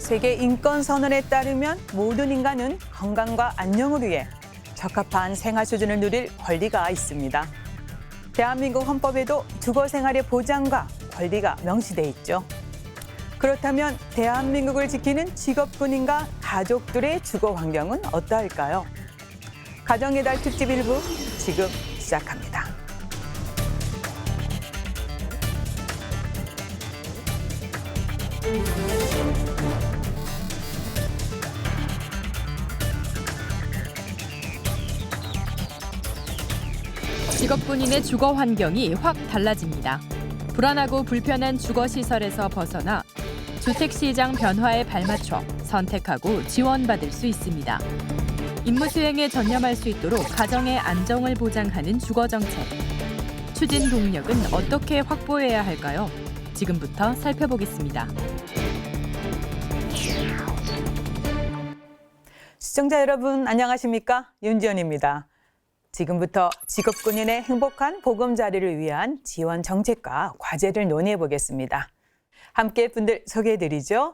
세계 인권 선언에 따르면 모든 인간은 건강과 안녕을 위해 적합한 생활 수준을 누릴 권리가 있습니다. 대한민국 헌법에도 주거 생활의 보장과 권리가 명시돼 있죠. 그렇다면 대한민국을 지키는 직업군인과 가족들의 주거 환경은 어떠할까요? 가정의 달 특집 일부 지금 시작합니다. 직업군인의 주거 환경이 확 달라집니다. 불안하고 불편한 주거 시설에서 벗어나 주택시장 변화에 발맞춰 선택하고 지원받을 수 있습니다. 임무 수행에 전념할 수 있도록 가정의 안정을 보장하는 주거 정책. 추진 동력은 어떻게 확보해야 할까요? 지금부터 살펴보겠습니다. 시청자 여러분 안녕하십니까? 윤지연입니다. 지금부터 직업군인의 행복한 보금자리를 위한 지원 정책과 과제를 논의해 보겠습니다. 함께 분들 소개해 드리죠.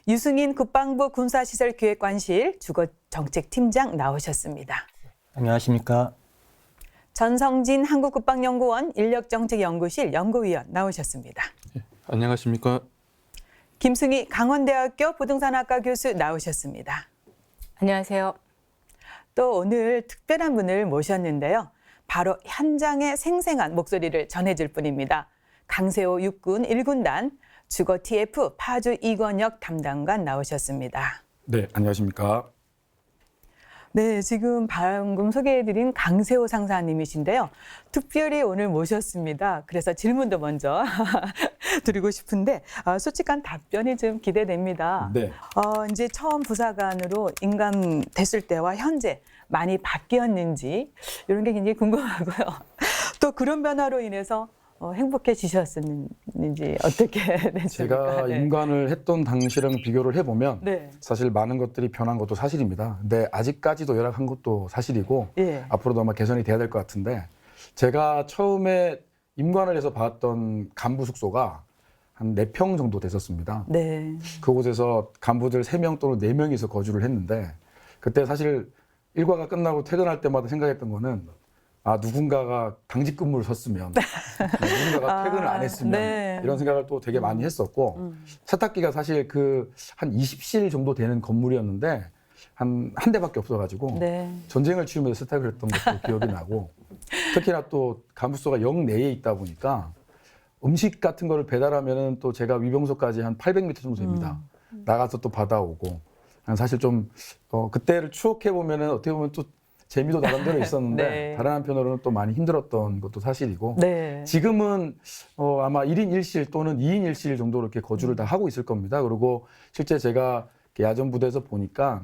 유승인 국방부 군사시설기획관실 주거정책팀장 나오셨습니다. 안녕하십니까. 전성진 한국국방연구원 인력정책연구실 연구위원 나오셨습니다. 안녕하십니까. 김승희 강원대학교 부동산학과 교수 나오셨습니다. 안녕하세요. 또 오늘 특별한 분을 모셨는데요. 바로 현장의 생생한 목소리를 전해줄 분입니다. 강세호 육군 1군단 주거 TF 파주 이권혁 담당관 나오셨습니다. 네, 안녕하십니까. 네, 지금 방금 소개해드린 강세호 상사님이신데요. 특별히 오늘 모셨습니다. 그래서 질문도 먼저 드리고 싶은데 솔직한 답변이 좀 기대됩니다. 네. 이제 처음 부사관으로 임관됐을 때와 현재 많이 바뀌었는지 이런 게 굉장히 궁금하고요. 또 그런 변화로 인해서 행복해지셨는지 어떻게 됐습니까? 제가 네. 임관을 했던 당시랑 비교를 해보면 네. 사실 많은 것들이 변한 것도 사실입니다. 근데 아직까지도 열악한 것도 사실이고 예. 앞으로도 아마 개선이 돼야 될 것 같은데 제가 처음에 임관을 해서 봤던 간부 숙소가 한 4평 정도 됐었습니다. 네. 그곳에서 간부들 3명 또는 4명이서 거주를 했는데 그때 사실 일과가 끝나고 퇴근할 때마다 생각했던 거는 누군가가 당직 근무를 섰으면 누군가가 퇴근을 안 했으면 네. 이런 생각을 또 되게 많이 했었고 세탁기가 사실 한 20실 정도 되는 건물이었는데 한 대밖에 없어가지고 네. 전쟁을 치르면서 세탁을 했던 것도 기억이 나고 특히나 또 간부소가 역 내에 있다 보니까 음식 같은 거를 배달하면은 또 제가 위병소까지 한 800m 정도 됩니다. 나가서 또 받아오고 사실 좀 그때를 추억해 보면은 어떻게 보면 또 재미도 나름대로 있었는데 네. 다른 한편으로는 또 많이 힘들었던 것도 사실이고 네. 지금은 아마 1인 1실 또는 2인 1실 정도로 이렇게 거주를 다 하고 있을 겁니다. 그리고 실제 제가 야전 부대에서 보니까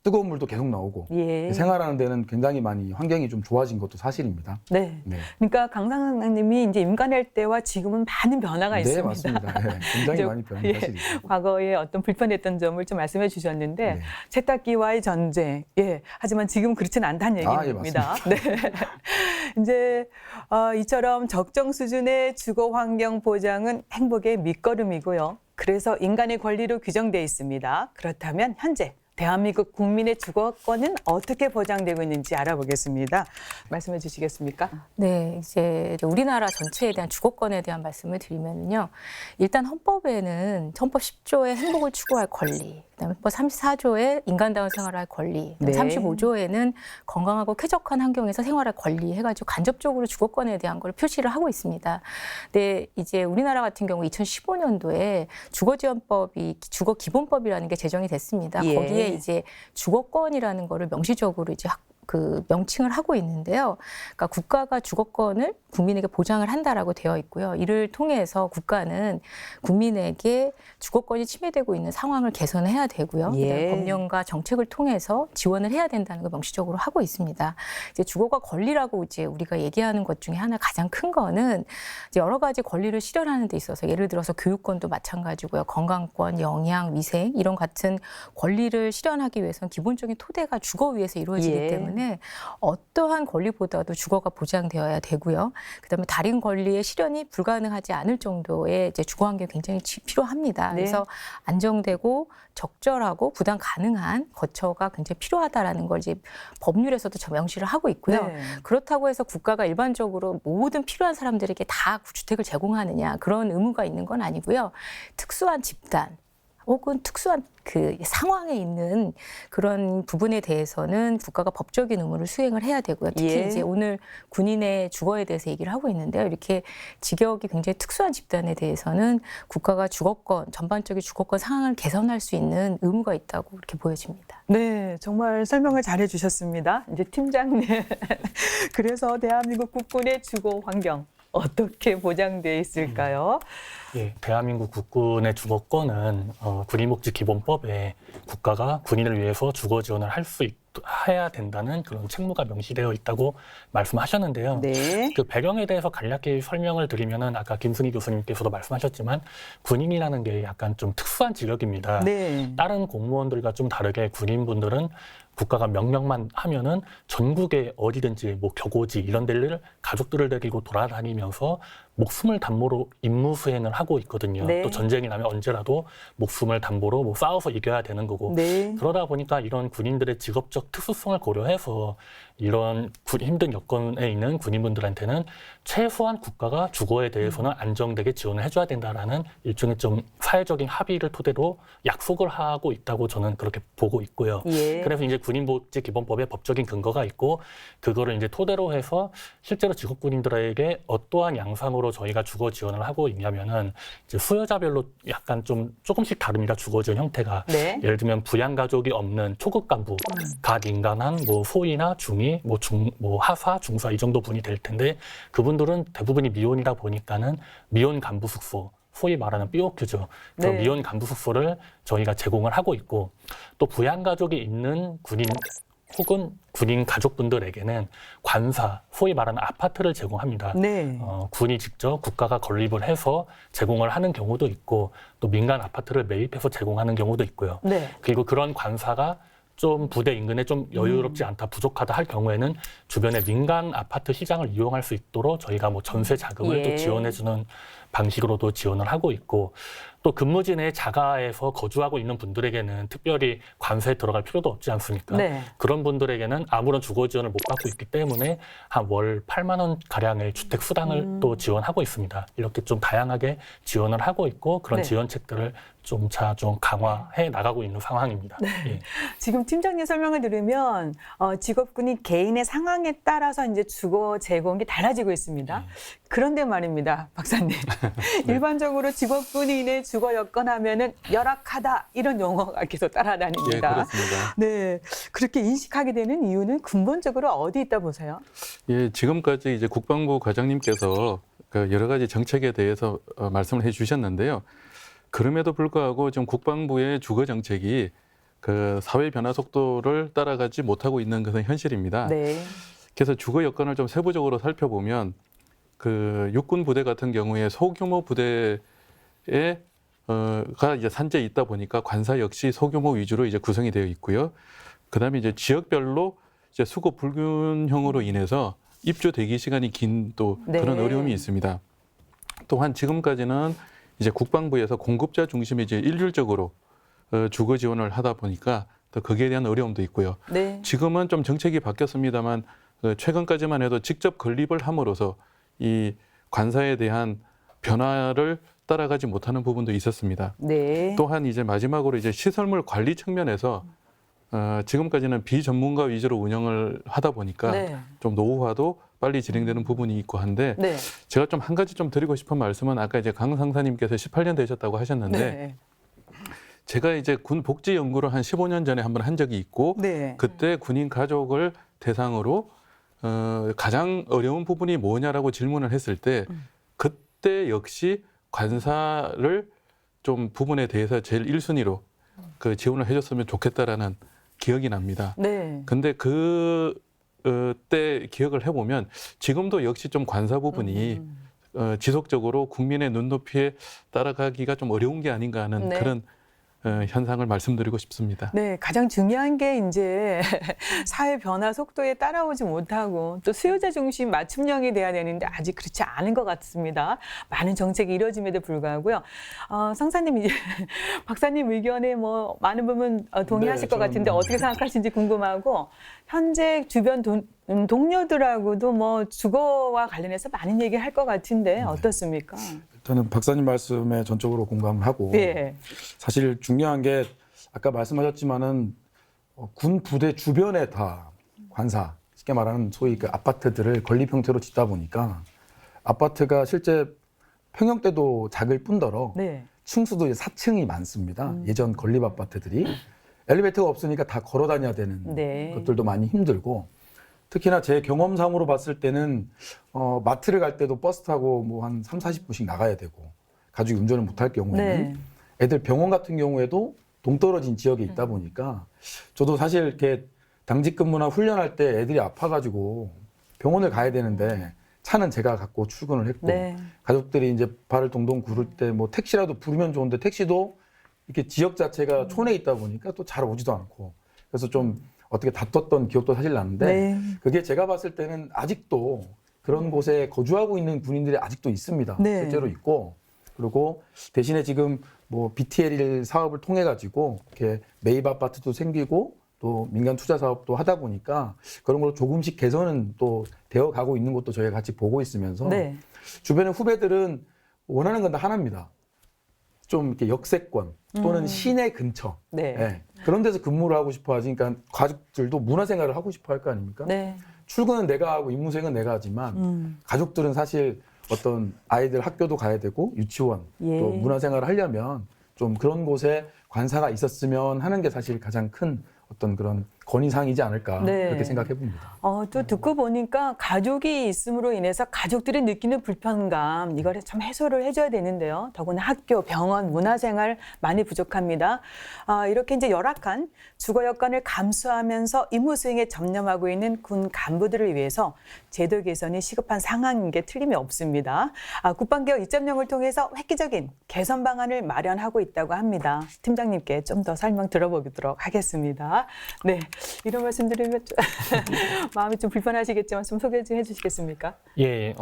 뜨거운 물도 계속 나오고 예. 생활하는 데는 굉장히 많이 환경이 좀 좋아진 것도 사실입니다. 네. 네, 그러니까 강 상사님이 이제 임관할 때와 지금은 많은 변화가 네 있습니다. 맞습니다. 네, 굉장히 이제, 많이 변한 예, 사실이죠. 과거에 어떤 불편했던 점을 좀 말씀해 주셨는데 네. 세탁기와의 전쟁. 예. 하지만 지금 그렇지는 않다는 예, 얘기입니다. 네. 이제 이처럼 적정 수준의 주거 환경 보장은 행복의 밑거름이고요. 그래서 인간의 권리로 규정되어 있습니다. 그렇다면 현재 대한민국 국민의 주거권은 어떻게 보장되고 있는지 알아보겠습니다. 말씀해 주시겠습니까? 네, 이제 우리나라 전체에 대한 주거권에 대한 말씀을 드리면요. 일단 헌법에는 헌법 10조의 행복을 추구할 권리, 그다음에 헌법 34조의 인간다운 생활할 권리, 네. 35조에는 건강하고 쾌적한 환경에서 생활할 권리 해가지고 간접적으로 주거권에 대한 걸 표시를 하고 있습니다. 근데 이제 우리나라 같은 경우 2015년도에 주거기본법이라는 게 제정이 됐습니다. 예. 거기에 이제 주거권이라는 거를 명시적으로 이제 명칭을 하고 있는데요. 그러니까 국가가 주거권을 국민에게 보장을 한다라고 되어 있고요. 이를 통해서 국가는 국민에게 주거권이 침해되고 있는 상황을 개선해야 되고요. 예. 그다음에 법령과 정책을 통해서 지원을 해야 된다는 걸 명시적으로 하고 있습니다. 이제 주거가 권리라고 이제 우리가 얘기하는 것 중에 하나 가장 큰 거는 이제 여러 가지 권리를 실현하는 데 있어서 예를 들어서 교육권도 마찬가지고요. 건강권, 영양, 위생 이런 같은 권리를 실현하기 위해서는 기본적인 토대가 주거 위에서 이루어지기 예. 때문에 때문에 어떠한 권리보다도 주거가 보장되어야 되고요. 그다음에 다른 권리의 실현이 불가능하지 않을 정도의 이제 주거 환경이 굉장히 필요합니다. 네. 그래서 안정되고 적절하고 부담 가능한 거처가 굉장히 필요하다라는 걸 이제 법률에서도 명시를 하고 있고요. 네. 그렇다고 해서 국가가 일반적으로 모든 필요한 사람들에게 다 주택을 제공하느냐 그런 의무가 있는 건 아니고요. 특수한 집단 혹은 특수한 그 상황에 있는 그런 부분에 대해서는 국가가 법적인 의무를 수행을 해야 되고요. 특히 예. 이제 오늘 군인의 주거에 대해서 얘기를 하고 있는데요. 이렇게 직역이 굉장히 특수한 집단에 대해서는 국가가 주거권, 전반적인 주거권 상황을 개선할 수 있는 의무가 있다고 이렇게 보여집니다. 네, 정말 설명을 잘해 주셨습니다. 이제 팀장님. 그래서 대한민국 국군의 주거 환경 어떻게 보장되어 있을까요? 예, 대한민국 국군의 주거권은 군인복지기본법에 국가가 군인을 위해서 주거 지원을 해야 된다는 그런 책무가 명시되어 있다고 말씀하셨는데요. 네. 그 배경에 대해서 간략히 설명을 드리면은 아까 김순희 교수님께서도 말씀하셨지만 군인이라는 게 약간 좀 특수한 직업입니다. 네. 다른 공무원들과 좀 다르게 군인분들은 국가가 명령만 하면은 전국에 어디든지 뭐 격오지 이런 데를 가족들을 데리고 돌아다니면서 목숨을 담보로 임무 수행을 하고 있거든요. 네. 또 전쟁이 나면 언제라도 목숨을 담보로 뭐 싸워서 이겨야 되는 거고. 네. 그러다 보니까 이런 군인들의 직업적 특수성을 고려해서 이런 힘든 여건에 있는 군인분들한테는 최소한 국가가 주거에 대해서는 안정되게 지원을 해줘야 된다라는 일종의 좀 사회적인 합의를 토대로 약속을 하고 있다고 저는 그렇게 보고 있고요. 예. 그래서 이제 군인복지기본법에 법적인 근거가 있고 그거를 이제 토대로 해서 실제로 직업군인들에게 어떠한 양상으로 저희가 주거 지원을 하고 있냐면은 이제 수요자별로 약간 좀 조금씩 다릅니다. 주거 지원 형태가. 네. 예를 들면 부양가족이 없는 초급 간부, 갓 인간한 뭐 소위나 중위, 뭐 하사, 중사 이 정도 분이 될 텐데 그분들은 대부분이 미혼이다 보니까는 미혼 간부 숙소, 소위 말하는 삐오큐죠. 그 네. 미혼 간부 숙소를 저희가 제공을 하고 있고 또 부양가족이 있는 군인 혹은 군인 가족분들에게는 관사, 소위 말하는 아파트를 제공합니다. 네. 군이 직접 국가가 건립을 해서 제공을 하는 경우도 있고 또 민간 아파트를 매입해서 제공하는 경우도 있고요. 네. 그리고 그런 관사가 좀 부대 인근에 좀 여유롭지 않다, 부족하다 할 경우에는 주변의 민간 아파트 시장을 이용할 수 있도록 저희가 뭐 전세 자금을 예. 또 지원해주는 방식으로도 지원을 하고 있고 또 근무진의 자가에서 거주하고 있는 분들에게는 특별히 관세에 들어갈 필요도 없지 않습니까? 네. 그런 분들에게는 아무런 주거 지원을 못 받고 있기 때문에 한 월 8만 원 가량의 주택 수당을 또 지원하고 있습니다. 이렇게 좀 다양하게 지원을 하고 있고 그런 네. 지원책들을 좀 강화해 나가고 있는 상황입니다. 예. 지금 팀장님 설명을 들으면 직업군이 개인의 상황에 따라서 이제 주거 제공이 달라지고 있습니다. 그런데 말입니다, 박사님. 일반적으로 직업군인의 주거 여건 하면은 열악하다 이런 용어가 계속 예, 따라다닙니다. 그렇습니다. 네, 그렇게 인식하게 되는 이유는 근본적으로 어디 있다 보세요? 예, 지금까지 이제 국방부 과장님께서 그 여러 가지 정책에 대해서 말씀을 해주셨는데요. 그럼에도 불구하고 지금 국방부의 주거 정책이 그 사회 변화 속도를 따라가지 못하고 있는 것은 현실입니다. 네. 그래서 주거 여건을 좀 세부적으로 살펴보면 그 육군 부대 같은 경우에 소규모 부대에 가 이제 산재에 있다 보니까 관사 역시 소규모 위주로 이제 구성이 되어 있고요. 그다음에 이제 지역별로 이제 수급 불균형으로 인해서 입주 대기 시간이 긴 또 네. 그런 어려움이 있습니다. 또한 지금까지는 이제 국방부에서 공급자 중심의 이제 일률적으로 주거 지원을 하다 보니까 또 거기에 대한 어려움도 있고요. 네. 지금은 좀 정책이 바뀌었습니다만 최근까지만 해도 직접 건립을 함으로써 이 관사에 대한 변화를 따라가지 못하는 부분도 있었습니다. 네. 또한 이제 마지막으로 이제 시설물 관리 측면에서 지금까지는 비전문가 위주로 운영을 하다 보니까 네. 좀 노후화도 빨리 진행되는 부분이 있고 한데 네. 제가 좀 한 가지 좀 드리고 싶은 말씀은 아까 이제 강 상사님께서 18년 되셨다고 하셨는데 네. 제가 이제 군 복지 연구를 한 15년 전에 한번 한 적이 있고 네. 그때 군인 가족을 대상으로 가장 어려운 부분이 뭐냐라고 질문을 했을 때 그때 역시 관사를 좀 부분에 대해서 제일 1순위로 그 지원을 해줬으면 좋겠다라는 기억이 납니다. 네. 근데 그때 기억을 해보면 지금도 역시 좀 관사 부분이 지속적으로 국민의 눈높이에 따라가기가 좀 어려운 게 아닌가 하는 네. 그런 현상을 말씀드리고 싶습니다. 네, 가장 중요한 게 이제 사회 변화 속도에 따라오지 못하고 또 수요자 중심 맞춤형이 돼야 되는데 아직 그렇지 않은 것 같습니다. 많은 정책이 이루어짐에도 불구하고요. 성사님 이제 박사님 의견에 뭐 많은 부분 동의하실 것 같은데 어떻게 생각하시는지 궁금하고 현재 주변 동료들하고도 뭐 주거와 관련해서 많은 얘기를 할 것 같은데 어떻습니까? 저는 박사님 말씀에 전적으로 공감을 하고 네. 사실 중요한 게 아까 말씀하셨지만은 군 부대 주변에 다 관사, 쉽게 말하는 소위 그 아파트들을 건립 형태로 짓다 보니까 아파트가 실제 평형 때도 작을 뿐더러 네. 층수도 이제 4층이 많습니다. 예전 건립 아파트들이 엘리베이터가 없으니까 다 걸어 다녀야 되는 네. 것들도 많이 힘들고 특히나 제 경험상으로 봤을 때는 마트를 갈 때도 버스 타고 뭐 한 30-40분씩 나가야 되고 가족이 운전을 못할 경우에는 네. 애들 병원 같은 경우에도 동떨어진 지역에 있다 보니까 저도 사실 이렇게 당직 근무나 훈련할 때 애들이 아파가지고 병원을 가야 되는데 차는 제가 갖고 출근을 했고 네. 가족들이 이제 발을 동동 구를 때 뭐 택시라도 부르면 좋은데 택시도 이렇게 지역 자체가 촌에 있다 보니까 또 잘 오지도 않고 그래서 좀 어떻게 다퉜던 기억도 사실 나는데 네. 그게 제가 봤을 때는 아직도 그런 곳에 거주하고 있는 군인들이 아직도 있습니다. 네. 실제로 있고 그리고 대신에 지금 뭐 BTL 사업을 통해 가지고 이렇게 매입 아파트도 생기고 또 민간 투자 사업도 하다 보니까 그런 걸로 조금씩 개선은 또 되어 가고 있는 것도 저희가 같이 보고 있으면서 네. 주변의 후배들은 원하는 건 다 하나입니다. 좀 이렇게 역세권 또는 시내 근처 네. 예, 그런 데서 근무를 하고 싶어 하지. 그러니까 가족들도 문화생활을 하고 싶어 할 거 아닙니까? 네. 출근은 내가 하고 임무수행은 내가 하지만 가족들은 사실 어떤 아이들 학교도 가야 되고 유치원 예. 또 문화생활을 하려면 좀 그런 곳에 관사가 있었으면 하는 게 사실 가장 큰 어떤 그런 건의사항이지 않을까 네. 그렇게 생각해 봅니다. 또 듣고 보니까 가족이 있음으로 인해서 가족들이 느끼는 불편감 이거를 참 해소를 해줘야 되는데요. 더구나 학교, 병원, 문화생활 많이 부족합니다. 이렇게 이제 열악한 주거 여건을 감수하면서 임무 수행에 전념하고 있는 군 간부들을 위해서 제도 개선이 시급한 상황인 게 틀림이 없습니다. 국방개혁 2.0을 통해서 획기적인 개선 방안을 마련하고 있다고 합니다. 팀장님께 좀 더 설명 들어보도록 하겠습니다. 네. 이런 말씀 드리면 마음이 좀 불편하시겠지만 좀 소개 좀 해주시겠습니까? 예,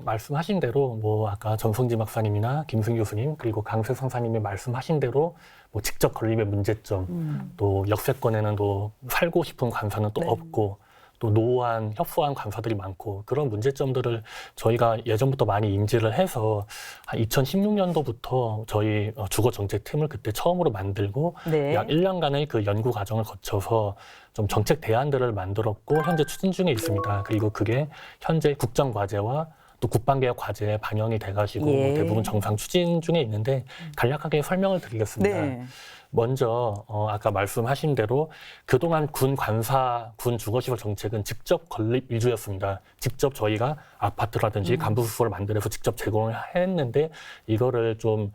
말씀하신 대로 뭐 아까 전성지 박사님이나 김승 교수님 그리고 강세 선사님이 말씀하신 대로 뭐 직접 건립의 문제점, 또 역세권에는 또 살고 싶은 관사는 또 네. 없고 또 노후한 협소한 관사들이 많고 그런 문제점들을 저희가 예전부터 많이 인지를 해서 한 2016년도부터 저희 주거정책팀을 그때 처음으로 만들고 네. 약 1년간의 그 연구 과정을 거쳐서 좀 정책 대안들을 만들었고 현재 추진 중에 있습니다. 그리고 그게 현재 국정과제와 또 국방개혁 과제에 반영이 돼가지고 예. 대부분 정상 추진 중에 있는데 간략하게 설명을 드리겠습니다. 네. 먼저 아까 말씀하신 대로 그동안 군 관사, 군 주거시설 정책은 직접 건립 위주였습니다. 직접 저희가 아파트라든지 간부수소를 만들어서 직접 제공을 했는데 이거를 좀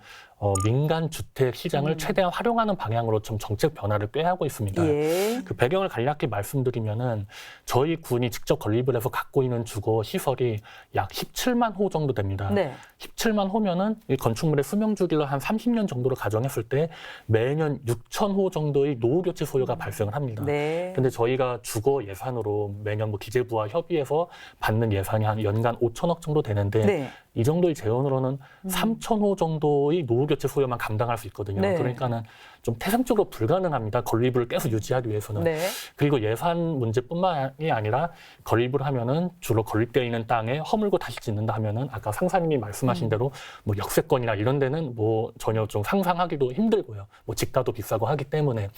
민간 주택 시장을 최대한 활용하는 방향으로 좀 정책 변화를 꾀하고 있습니다. 예. 그 배경을 간략히 말씀드리면은 저희 군이 직접 건립을 해서 갖고 있는 주거 시설이 약 17만 호 정도 됩니다. 네. 17만 호면은 이 건축물의 수명 주기를 한 30년 정도로 가정했을 때 매년 6천 호 정도의 노후 교체 소요가 발생을 합니다. 네. 근데 저희가 주거 예산으로 매년 뭐 기재부와 협의해서 받는 예산이 한 연간 5천억 정도 되는데 네. 이 정도의 재원으로는 3,000호 정도의 노후 교체 소요만 감당할 수 있거든요. 네. 그러니까는 좀 태생적으로 불가능합니다. 건립을 계속 유지하기 위해서는. 네. 그리고 예산 문제뿐만이 아니라 건립을 하면은 주로 건립되어 있는 땅에 허물고 다시 짓는다 하면은 아까 상사님이 말씀하신 대로 뭐 역세권이나 이런 데는 뭐 전혀 좀 상상하기도 힘들고요. 뭐 집가도 비싸고 하기 때문에.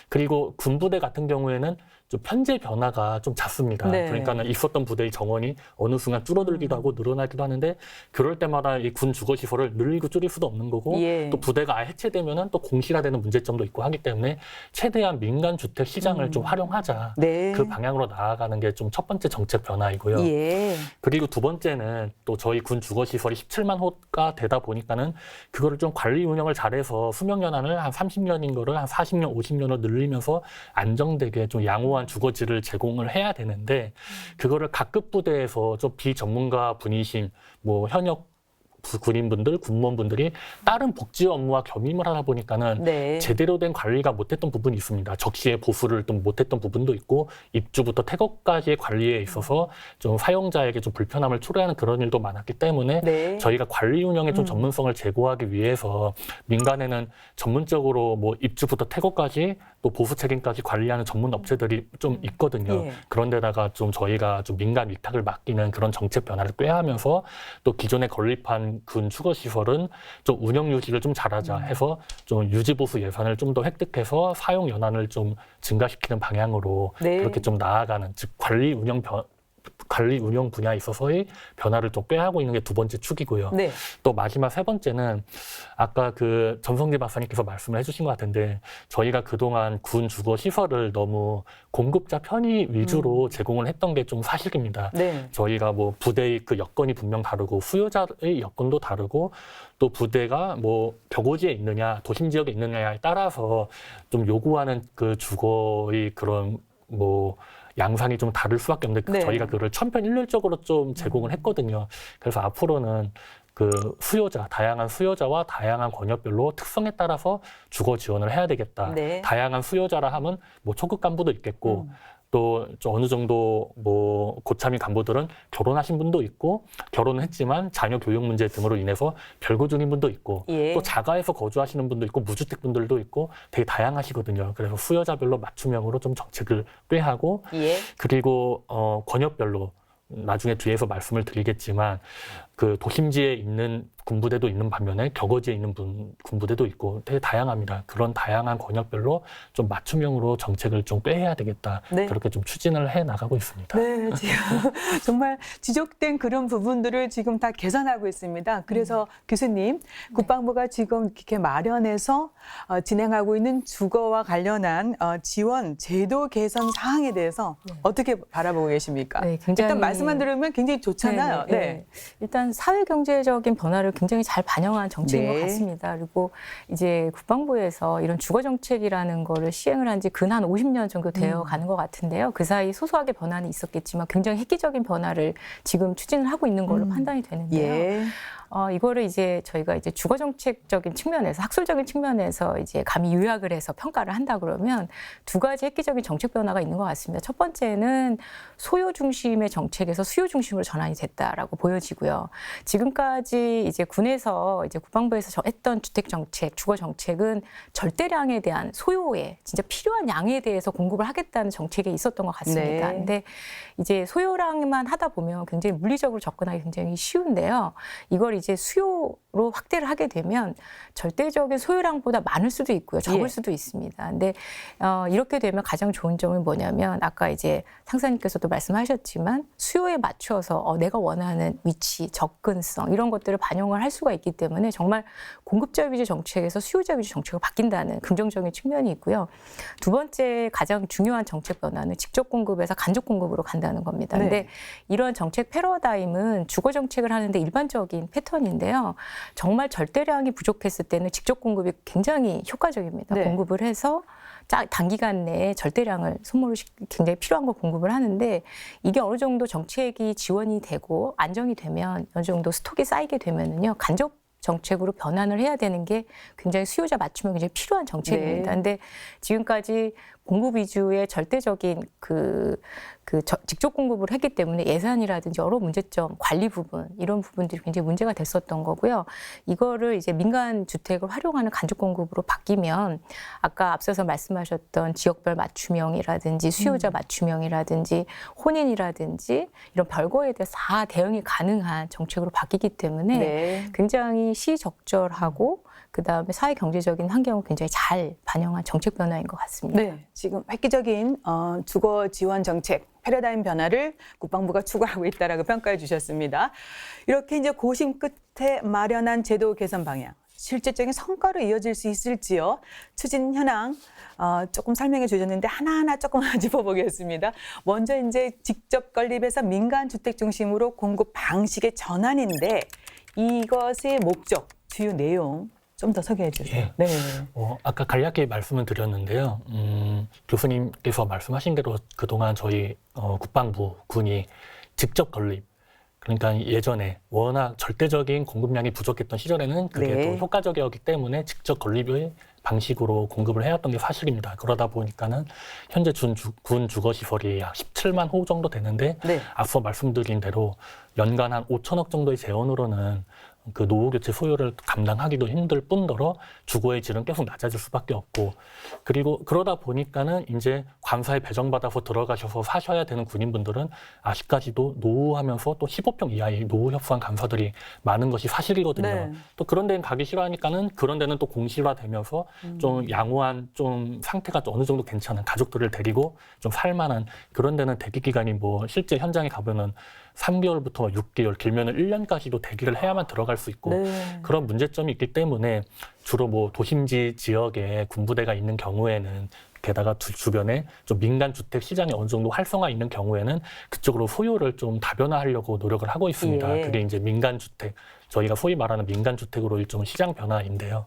그리고 군부대 같은 경우에는 좀 편제 변화가 좀 잦습니다. 네. 그러니까는 있었던 부대의 정원이 어느 순간 줄어들기도 하고 늘어나기도 하는데 그럴 때마다 이 군 주거 시설을 늘리고 줄일 수도 없는 거고 예. 또 부대가 아예 해체되면은 또 공실화되는 문제점도 있고 하기 때문에 최대한 민간 주택 시장을 좀 활용하자. 네. 그 방향으로 나아가는 게 좀 첫 번째 정책 변화이고요. 예. 그리고 두 번째는 또 저희 군 주거 시설이 17만 호가 되다 보니까는 그거를 좀 관리 운영을 잘해서 수명 연한을 한 30년인 거를 한 40년, 50년으로 늘리면서 안정되게 좀 양호한 주거지를 제공을 해야 되는데 그거를 각급 부대에서 좀 비전문가 분이신 뭐 현역 군인분들, 군무원분들이 다른 복지 업무와 겸임을 하다 보니까는 네. 제대로 된 관리가 못했던 부분이 있습니다. 적시에 보수를 좀 못했던 부분도 있고 입주부터 퇴거까지의 관리에 있어서 좀 사용자에게 좀 불편함을 초래하는 그런 일도 많았기 때문에 네. 저희가 관리 운영에 좀 전문성을 제고하기 위해서 민간에는 전문적으로 뭐 입주부터 퇴거까지 또 보수 책임까지 관리하는 전문 업체들이 좀 있거든요. 예. 그런데다가 좀 저희가 좀 민간 위탁을 맡기는 그런 정책 변화를 꾀하면서 또 기존에 건립한 군 주거 시설은 좀 운영 유지를 좀 잘하자 해서 좀 유지 보수 예산을 좀 더 획득해서 사용 연한을 좀 증가시키는 방향으로 네. 그렇게 좀 나아가는, 즉 관리 운영 분야에 있어서의 변화를 좀 꾀하고 있는 게 두 번째 축이고요. 네. 또 마지막 세 번째는 아까 그 전성기 박사님께서 말씀을 해주신 것 같은데 저희가 그동안 군 주거 시설을 너무 공급자 편의 위주로 제공을 했던 게 좀 사실입니다. 네. 저희가 뭐 부대의 그 여건이 분명 다르고 수요자의 여건도 다르고 또 부대가 뭐 벽오지에 있느냐 도심 지역에 있느냐에 따라서 좀 요구하는 그 주거의 그런 뭐 양상이 좀 다를 수밖에 없는데 네. 저희가 그걸 천편일률적으로 좀 제공을 했거든요. 그래서 앞으로는 그 수요자, 다양한 수요자와 다양한 권역별로 특성에 따라서 주거 지원을 해야 되겠다. 네. 다양한 수요자라 하면 뭐 초급 간부도 있겠고 또 좀 어느 정도 뭐 고참인 간부들은 결혼하신 분도 있고 결혼을 했지만 자녀 교육 문제 등으로 인해서 별거 중인 분도 있고 예. 또 자가에서 거주하시는 분도 있고 무주택 분들도 있고 되게 다양하시거든요. 그래서 수요자별로 맞춤형으로 좀 정책을 꾀하고 예. 그리고 권역별로 나중에 뒤에서 말씀을 드리겠지만 그 도심지에 있는 군부대도 있는 반면에 격오지에 있는 군부대도 있고 되게 다양합니다. 그런 다양한 권역별로 좀 맞춤형으로 정책을 좀 꾀해야 되겠다. 네. 그렇게 좀 추진을 해 나가고 있습니다. 네, 지금 정말 지적된 그런 부분들을 지금 다 개선하고 있습니다. 그래서 교수님, 국방부가 지금 이렇게 마련해서 진행하고 있는 주거와 관련한 지원 제도 개선 사항에 대해서 어떻게 바라보고 계십니까? 네, 굉장히- 일단 말씀만 들으면 굉장히 좋잖아요. 네, 네. 일단 사회 경제적인 변화를 굉장히 잘 반영한 정책인 네. 것 같습니다. 그리고 이제 국방부에서 이런 주거 정책이라는 거를 시행을 한 지 근 한 50년 정도 되어 가는 것 같은데요. 그 사이 소소하게 변화는 있었겠지만 굉장히 획기적인 변화를 지금 추진을 하고 있는 걸로 판단이 되는데요. 예. 이거를 이제 저희가 이제 주거 정책적인 측면에서 학술적인 측면에서 이제 감히 요약을 해서 평가를 한다 그러면 두 가지 획기적인 정책 변화가 있는 것 같습니다. 첫 번째는 소요 중심의 정책에서 수요 중심으로 전환이 됐다라고 보여지고요. 지금까지 이제 군에서 이제 국방부에서 했던 주택 정책, 주거 정책은 절대량에 대한 소요에 진짜 필요한 양에 대해서 공급을 하겠다는 정책에 있었던 것 같습니다. 네. 근데 이제 소요량만 하다 보면 굉장히 물리적으로 접근하기 굉장히 쉬운데요. 이걸 이제 수요로 확대를 하게 되면 절대적인 소요량보다 많을 수도 있고요. 적을 예. 수도 있습니다. 근데 이렇게 되면 가장 좋은 점은 뭐냐면 아까 이제 상사님께서도 말씀하셨지만 수요에 맞춰서 내가 원하는 위치, 접근성 이런 것들을 반영을 할 수가 있기 때문에 정말 공급자 위주 정책에서 수요자 위주 정책으로 바뀐다는 긍정적인 측면이 있고요. 두 번째 가장 중요한 정책 변화는 직접 공급에서 간접 공급으로 간다는 겁니다. 네. 근데 이런 정책 패러다임은 주거 정책을 하는데 일반적인 패턴인데요. 정말 절대량이 부족했을 때는 직접 공급이 굉장히 효과적입니다. 네. 공급을 해서 단기간 내에 절대량을 소모를 굉장히 필요한 걸 공급을 하는데 이게 어느 정도 정책이 지원이 되고 안정이 되면 어느 정도 스톡이 쌓이게 되면은요. 간접 정책으로 변환을 해야 되는 게 굉장히 수요자 맞춤이 굉장히 필요한 정책입니다. 네. 근데 지금까지 공급 위주의 절대적인 직접 공급을 했기 때문에 예산이라든지 여러 문제점, 관리 부분 이런 부분들이 굉장히 문제가 됐었던 거고요. 이거를 이제 민간 주택을 활용하는 간접 공급으로 바뀌면 아까 앞서서 말씀하셨던 지역별 맞춤형이라든지 수요자 맞춤형이라든지 혼인이라든지 이런 별거에 대해서 다 대응이 가능한 정책으로 바뀌기 때문에 네. 굉장히 시적절하고 그다음에 사회 경제적인 환경을 굉장히 잘 반영한 정책 변화인 것 같습니다. 네, 지금 획기적인 주거 지원 정책 패러다임 변화를 국방부가 추구하고 있다라고 평가해 주셨습니다. 이렇게 이제 고심 끝에 마련한 제도 개선 방향, 실질적인 성과로 이어질 수 있을지요? 추진 현황 조금 설명해 주셨는데 하나하나 조금 짚어보겠습니다. 먼저 이제 직접 건립해서 민간 주택 중심으로 공급 방식의 전환인데 이것의 목적, 주요 내용 좀 더 소개해 주세요. 예. 네. 아까 간략히 말씀을 드렸는데요. 교수님께서 말씀하신 대로 그동안 저희 국방부, 군이 직접 건립, 그러니까 예전에 워낙 절대적인 공급량이 부족했던 시절에는 그게 네. 또 효과적이었기 때문에 직접 건립의 방식으로 공급을 해왔던 게 사실입니다. 그러다 보니까는 현재 군 주거시설이 약 17만 호 정도 되는데 네. 앞서 말씀드린 대로 연간 한 5천억 정도의 재원으로는 그 노후 교체 소요를 감당하기도 힘들 뿐더러 주거의 질은 계속 낮아질 수밖에 없고, 그리고 그러다 보니까는 이제 관사에 배정받아서 들어가셔서 사셔야 되는 군인분들은 아직까지도 노후하면서 또 15평 이하의 노후 협소한 간사들이 많은 것이 사실이거든요. 네. 또 그런 데는 가기 싫어하니까는 그런 데는 또 공실화되면서 좀 양호한 좀 상태가 좀 어느 정도 괜찮은 가족들을 데리고 좀 살만한 그런 데는 대기 기간이 뭐 실제 현장에 가보면 3개월부터 6개월, 길면은 1년까지도 대기를 해야만 들어갈 수 있고 네. 그런 문제점이 있기 때문에 주로 뭐 도심지 지역에 군부대가 있는 경우에는 게다가 주변에 좀 민간 주택 시장이 어느 정도 활성화 있는 경우에는 그쪽으로 소요를 좀 다변화하려고 노력을 하고 있습니다. 예. 그게 이제 민간 주택, 저희가 소위 말하는 민간 주택으로 일종의 시장 변화인데요.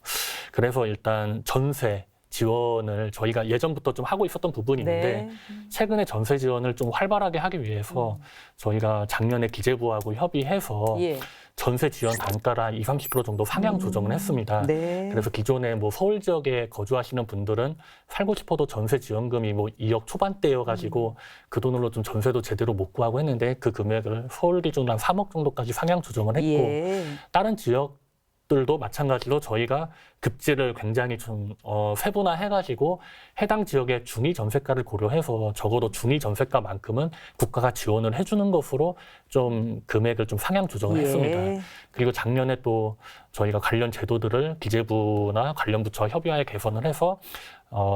그래서 일단 전세 지원을 저희가 예전부터 좀 하고 있었던 부분인데 네. 최근에 전세 지원을 좀 활발하게 하기 위해서 저희가 작년에 기재부하고 협의해서 예. 전세 지원 단가를 한 20-30% 정도 상향 조정을 했습니다. 네. 그래서 기존에 뭐 서울 지역에 거주하시는 분들은 살고 싶어도 전세 지원금이 뭐 2억 초반대여가지고 그 돈으로 좀 전세도 제대로 못 구하고 했는데 그 금액을 서울 기준으로 한 3억 정도까지 상향 조정을 했고 예. 다른 지역들도 마찬가지로 저희가 급지를 굉장히 좀 세분화해가지고 해당 지역의 중위 전세가를 고려해서 적어도 중위 전세가만큼은 국가가 지원을 해주는 것으로 좀 금액을 좀 상향 조정을 예. 했습니다. 그리고 작년에 또 저희가 관련 제도들을 기재부나 관련 부처와 협의하에 개선을 해서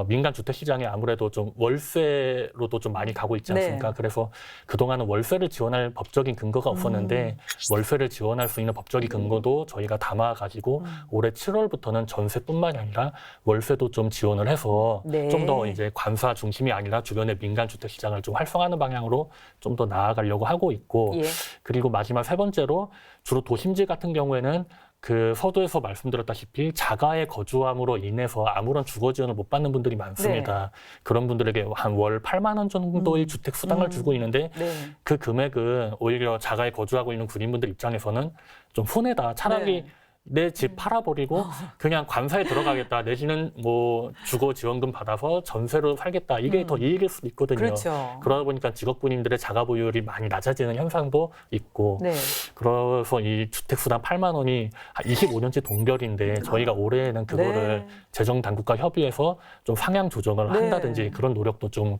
민간 주택 시장에 아무래도 좀 월세로도 좀 많이 가고 있지 않습니까? 네. 그래서 그동안은 월세를 지원할 법적인 근거가 없었는데 월세를 지원할 수 있는 법적인 근거도 저희가 담아가지고 올해 7월부터는 전세뿐만이 아니라 월세도 좀 지원을 해서 네. 좀 더 이제 관사 중심이 아니라 주변의 민간 주택 시장을 좀 활성화하는 방향으로 좀 더 나아가려고 하고 있고 예. 그리고 마지막 세 번째로 주로 도심지 같은 경우에는 그 서두에서 말씀드렸다시피 자가에 거주함으로 인해서 아무런 주거 지원을 못 받는 분들이 많습니다. 그런 분들에게 한 월 8만 원 정도의 주택 수당을 주고 있는데 네. 그 금액은 오히려 자가에 거주하고 있는 군인분들 입장에서는 좀 손해다. 차라리 네. 내 집 팔아버리고 그냥 관사에 들어가겠다. 내지는 뭐 주거 지원금 받아서 전세로 살겠다. 이게 더 이익일 수도 있거든요. 그렇죠. 그러다 보니까 직업군인들의 자가 보유율이 많이 낮아지는 현상도 있고 네. 그래서 이 주택수당 8만 원이 한 25년째 동결인데 저희가 올해에는 그거를 네. 재정당국과 협의해서 좀 상향 조정을 네. 한다든지 그런 노력도 좀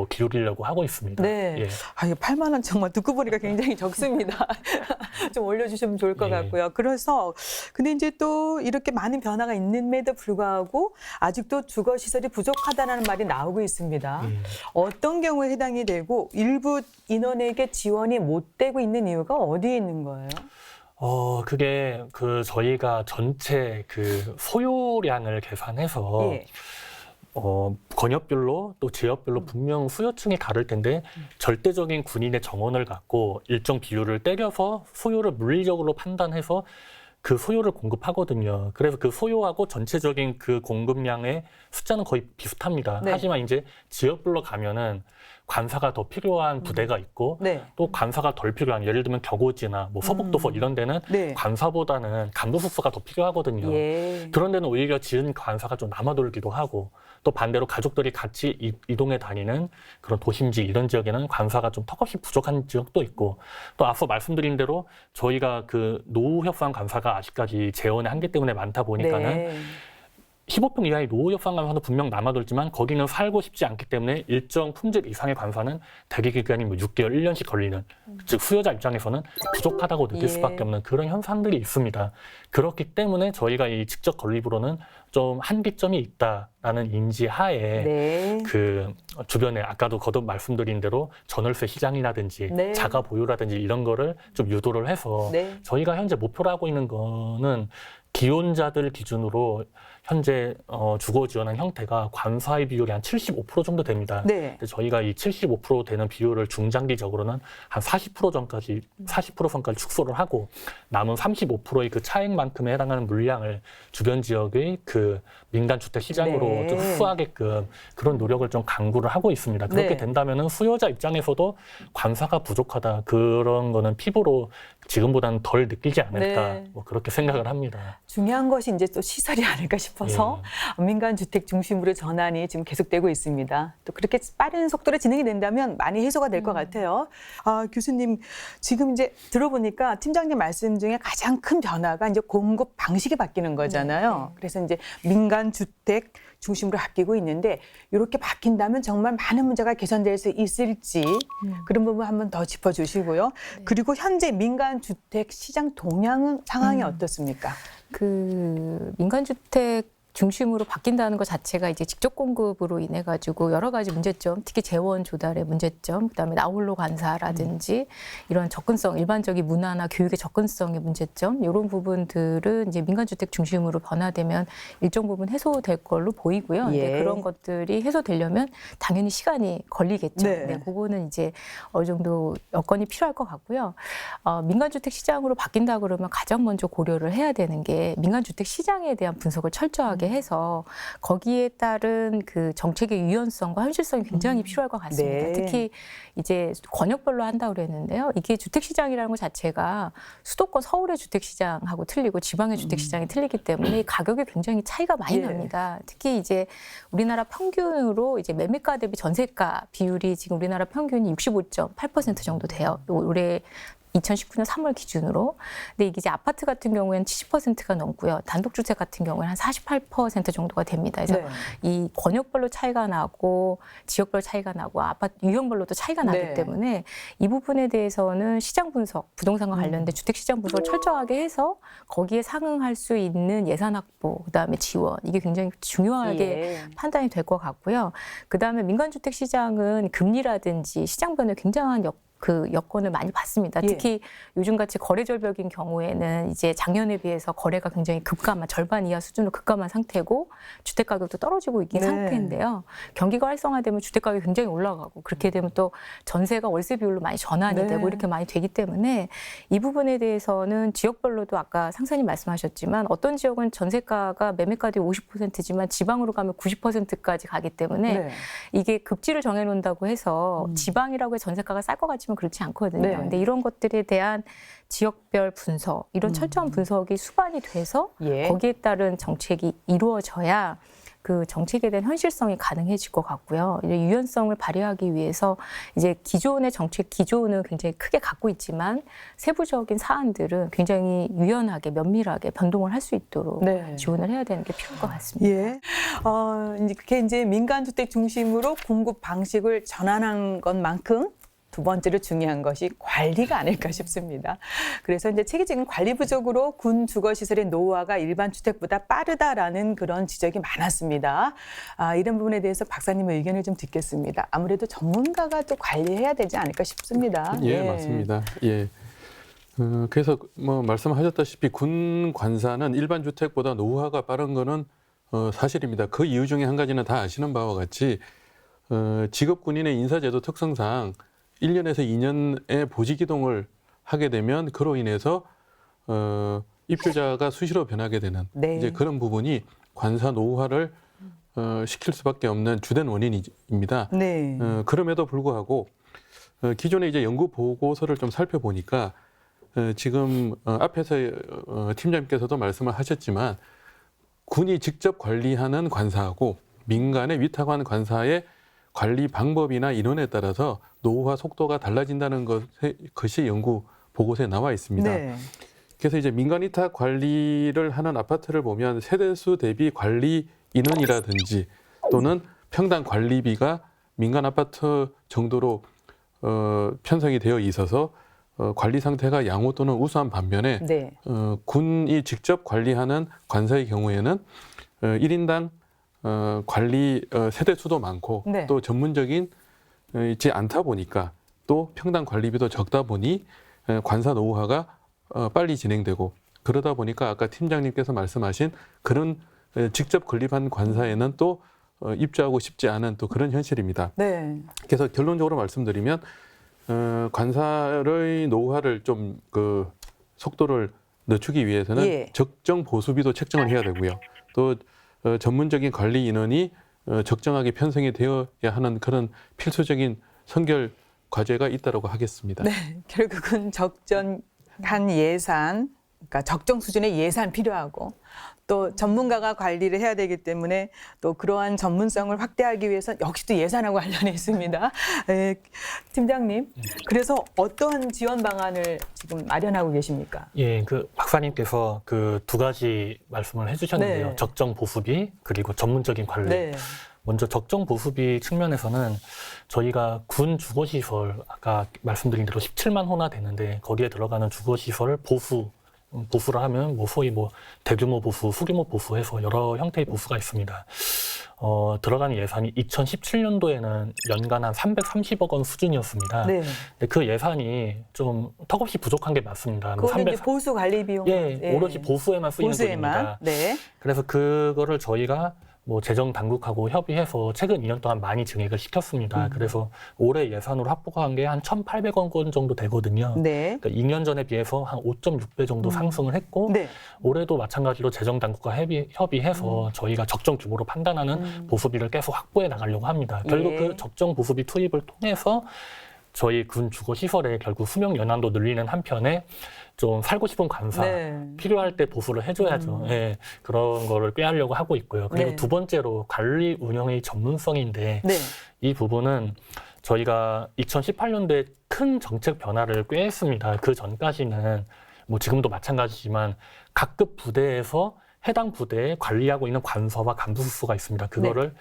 기울이려고 하고 있습니다. 네. 예. 아, 이게 8만 원 정말 듣고 보니까 굉장히 적습니다. 좀 올려주시면 좋을 것 예. 같고요. 그래서 근데 이제 또 이렇게 많은 변화가 있는데도 불구하고 아직도 주거 시설이 부족하다는 말이 나오고 있습니다. 어떤 경우에 해당이 되고 일부 인원에게 지원이 못 되고 있는 이유가 어디에 있는 거예요? 그게 저희가 전체 소요량을 계산해서 예. 권역별로 또 지역별로 분명 수요층이 다를 텐데 절대적인 군인의 정원을 갖고 일정 비율을 때려서 소요를 물리적으로 판단해서 그 소요를 공급하거든요. 그래서 그 소요하고 전체적인 그 공급량의 숫자는 거의 비슷합니다. 네. 하지만 이제 지역별로 가면은 관사가 더 필요한 부대가 있고 네. 또 관사가 덜 필요한 예를 들면 격오지나 뭐 서북도서 이런 데는 네. 관사보다는 간부수사가 더 필요하거든요. 예. 그런 데는 오히려 지은 관사가 좀 남아돌기도 하고 또 반대로 가족들이 같이 이동해 다니는 그런 도심지 이런 지역에는 관사가 좀 턱없이 부족한 지역도 있고 또 앞서 말씀드린 대로 저희가 그 노후 협소한 관사가 아직까지 재원의 한계 때문에 많다 보니까는 네. 15평 이하의 노후 협소한 관사도 분명 남아돌지만 거기는 살고 싶지 않기 때문에 일정 품질 이상의 관사는 대기 기간이 뭐 6개월, 1년씩 걸리는 즉 수요자 입장에서는 부족하다고 느낄 예. 수밖에 없는 그런 현상들이 있습니다. 그렇기 때문에 저희가 이 직접 건립으로는 좀 한계점이 있다라는 인지하에 네. 그 주변에 아까도 거듭 말씀드린 대로 전월세 시장이라든지 네. 자가 보유라든지 이런 거를 좀 유도를 해서 네. 저희가 현재 목표로 하고 있는 거는 기혼자들 기준으로 현재 주거 지원한 형태가 관사의 비율이 한 75% 정도 됩니다. 네. 근데 저희가 이 75% 되는 비율을 중장기적으로는 한 40% 전까지 40% 선까지 축소를 하고 남은 35%의 그 차액만큼에 해당하는 물량을 주변 지역의 그 민간 주택 시장으로 네. 좀 흡수하게끔 그런 노력을 좀 강구를 하고 있습니다. 그렇게 네. 된다면은 수요자 입장에서도 관사가 부족하다 그런 거는 피부로 지금보다는 덜 느끼지 않을까 네. 뭐 그렇게 생각을 합니다. 중요한 것이 이제 또 시설이 아닐까 싶어서 민간 주택 중심으로 전환이 지금 계속되고 있습니다. 또 그렇게 빠른 속도로 진행이 된다면 많이 해소가 될 것 같아요. 아, 교수님, 지금 이제 들어보니까 팀장님 말씀 중에 가장 큰 변화가 이제 공급 방식이 바뀌는 거잖아요. 그래서 이제 민간 주택 중심으로 바뀌고 있는데 이렇게 바뀐다면 정말 많은 문제가 개선될 수 있을지 그런 부분 한번 더 짚어주시고요. 그리고 현재 민간 주택 시장 동향은 상황이 어떻습니까? 그 민간주택 중심으로 바뀐다는 것 자체가 이제 직접 공급으로 인해 가지고 여러 가지 문제점, 특히 재원 조달의 문제점, 그다음에 나홀로 관사라든지 이런 접근성, 일반적인 문화나 교육의 접근성의 문제점, 이런 부분들은 이제 민간주택 중심으로 변화되면 일정 부분 해소될 걸로 보이고요. 근데 그런 것들이 해소되려면 당연히 시간이 걸리겠죠. 네. 네, 그거는 이제 어느 정도 여건이 필요할 것 같고요. 민간주택 시장으로 바뀐다 그러면 가장 먼저 고려를 해야 되는 게 민간주택 시장에 대한 분석을 철저하게 해서 거기에 따른 그 정책의 유연성과 현실성이 굉장히 필요할 것 같습니다. 네. 특히 이제 권역별로 한다고 그랬는데요. 이게 주택시장이라는 것 자체가 수도권 서울의 주택시장하고 틀리고 지방의 주택시장이 틀리기 때문에 가격이 굉장히 차이가 많이 납니다. 특히 이제 우리나라 평균으로 이제 매매가 대비 전세가 비율이 지금 우리나라 평균이 65.8% 정도 돼요. 올해 2019년 3월 기준으로. 근데 이게 이제 아파트 같은 경우에는 70%가 넘고요. 단독주택 같은 경우에는 한 48% 정도가 됩니다. 그래서 이 권역별로 차이가 나고 지역별 차이가 나고 아파트 유형별로도 차이가 나기 때문에 이 부분에 대해서는 시장 분석, 부동산과 관련된 주택 시장 분석을 철저하게 해서 거기에 상응할 수 있는 예산 확보, 그다음에 지원, 이게 굉장히 중요하게 판단이 될 것 같고요. 그다음에 민간주택 시장은 금리라든지 시장 변화에 굉장한 그 여건을 많이 받습니다. 특히 요즘같이 거래 절벽인 경우에는 이제 작년에 비해서 거래가 굉장히 급감한 절반 이하 수준으로 급감한 상태고 주택 가격도 떨어지고 있긴 상태인데요. 경기가 활성화되면 주택 가격이 굉장히 올라가고 그렇게 되면 또 전세가 월세 비율로 많이 전환이 되고 이렇게 많이 되기 때문에 이 부분에 대해서는 지역별로도 아까 상사님 말씀하셨지만 어떤 지역은 전세가가 매매가 대비 50%지만 지방으로 가면 90%까지 가기 때문에 이게 급지를 정해놓는다고 해서 지방이라고 해서 전세가가 쌀 것 같지만 그렇지 않거든요. 근데 이런 것들에 대한 지역별 분석, 이런 철저한 분석이 수반이 돼서 거기에 따른 정책이 이루어져야 그 정책에 대한 현실성이 가능해질 것 같고요. 이제 유연성을 발휘하기 위해서 이제 기존의 정책 기조는 굉장히 크게 갖고 있지만 세부적인 사안들은 굉장히 유연하게 면밀하게 변동을 할 수 있도록 지원을 해야 되는 게 필요할 것 같습니다. 이제 그게 이제 민간주택 중심으로 공급 방식을 전환한 것만큼 두 번째로 중요한 것이 관리가 아닐까 싶습니다. 그래서 이제 체계적인 관리 부족으로 군 주거시설의 노후화가 일반 주택보다 빠르다라는 그런 지적이 많았습니다. 이런 부분에 대해서 박사님의 의견을 좀 듣겠습니다. 아무래도 전문가가 또 관리해야 되지 않을까 싶습니다. 예, 맞습니다. 예. 그래서 뭐 말씀하셨다시피 군 관사는 일반 주택보다 노후화가 빠른 거는 사실입니다. 그 이유 중에 한 가지는 다 아시는 바와 같이 직업 군인의 인사제도 특성상 1년에서 2년의 보직 이동을 하게 되면 그로 인해서 입주자가 수시로 변하게 되는 이제 그런 부분이 관사 노후화를 시킬 수밖에 없는 주된 원인입니다. 그럼에도 불구하고 기존의 이제 연구 보고서를 좀 살펴보니까 지금 앞에서 팀장님께서도 말씀을 하셨지만 군이 직접 관리하는 관사하고 민간의 위탁한 관사의 관리 방법이나 인원에 따라서 노후화 속도가 달라진다는 것이 연구 보고서에 나와 있습니다. 그래서 이제 민간 위탁 관리를 하는 아파트를 보면 세대수 대비 관리 인원이라든지 또는 평당 관리비가 민간 아파트 정도로 편성이 되어 있어서 관리 상태가 양호 또는 우수한 반면에 군이 직접 관리하는 관사의 경우에는 1인당 관리 세대 수도 많고 또 전문적인 있지 않다 보니까 또 평당 관리비도 적다 보니 관사 노후화가 빨리 진행되고 그러다 보니까 아까 팀장님께서 말씀하신 그런 직접 건립한 관사에는 또 입주하고 싶지 않은 또 그런 현실입니다. 네. 그래서 결론적으로 말씀드리면 관사의 노후화를 좀 그 속도를 늦추기 위해서는 예. 적정 보수비도 책정을 해야 되고요. 또 전문적인 관리 인원이 적정하게 편성이 되어야 하는 그런 필수적인 선결 과제가 있다고 하겠습니다. 네. 결국은 적정한 예산, 그러니까 적정 수준의 예산 필요하고 또 전문가가 관리를 해야 되기 때문에 또 그러한 전문성을 확대하기 위해서 역시 또 예산하고 관련해 있습니다. 네, 팀장님, 그래서 어떠한 지원 방안을 지금 마련하고 계십니까? 예, 그 박사님께서 그 두 가지 말씀을 해주셨는데요. 네. 적정 보수비 그리고 전문적인 관리. 네. 먼저 적정 보수비 측면에서는 저희가 군 주거시설 아까 말씀드린 대로 17만 호나 되는데 거기에 들어가는 주거시설 보수를 하면 뭐 소위 뭐 대규모 보수, 소규모 보수해서 여러 형태의 보수가 있습니다. 들어가는 예산이 2017년도에는 연간 한 330억 원 수준이었습니다. 네. 근데 그 예산이 좀 턱없이 부족한 게 맞습니다. 뭐 그거는 이제 보수 관리 비용. 예, 오로지 보수에만 쓰이는 보수에만. 돈입니다. 네. 그래서 그거를 저희가 뭐 재정 당국하고 협의해서 최근 2년 동안 많이 증액을 시켰습니다. 그래서 올해 예산으로 확보한 게 한 1,800억 원 정도 되거든요. 네. 그러니까 2년 전에 비해서 한 5.6배 정도 상승을 했고 네. 올해도 마찬가지로 재정 당국과 협의해서 저희가 적정 규모로 판단하는 보수비를 계속 확보해 나가려고 합니다. 결국 예. 그 적정 보수비 투입을 통해서 저희 군 주거 시설에 결국 수명 연한도 늘리는 한편에 좀 살고 싶은 관사 네. 필요할 때 보수를 해줘야죠. 예, 그런 거를 꾀하려고 하고 있고요. 그리고 네. 두 번째로 관리 운영의 전문성인데 네. 이 부분은 저희가 2018년도에 큰 정책 변화를 꾀했습니다. 그 전까지는 뭐 지금도 마찬가지지만 각급 부대에서 해당 부대에 관리하고 있는 관서와 간부 수가 있습니다. 그거를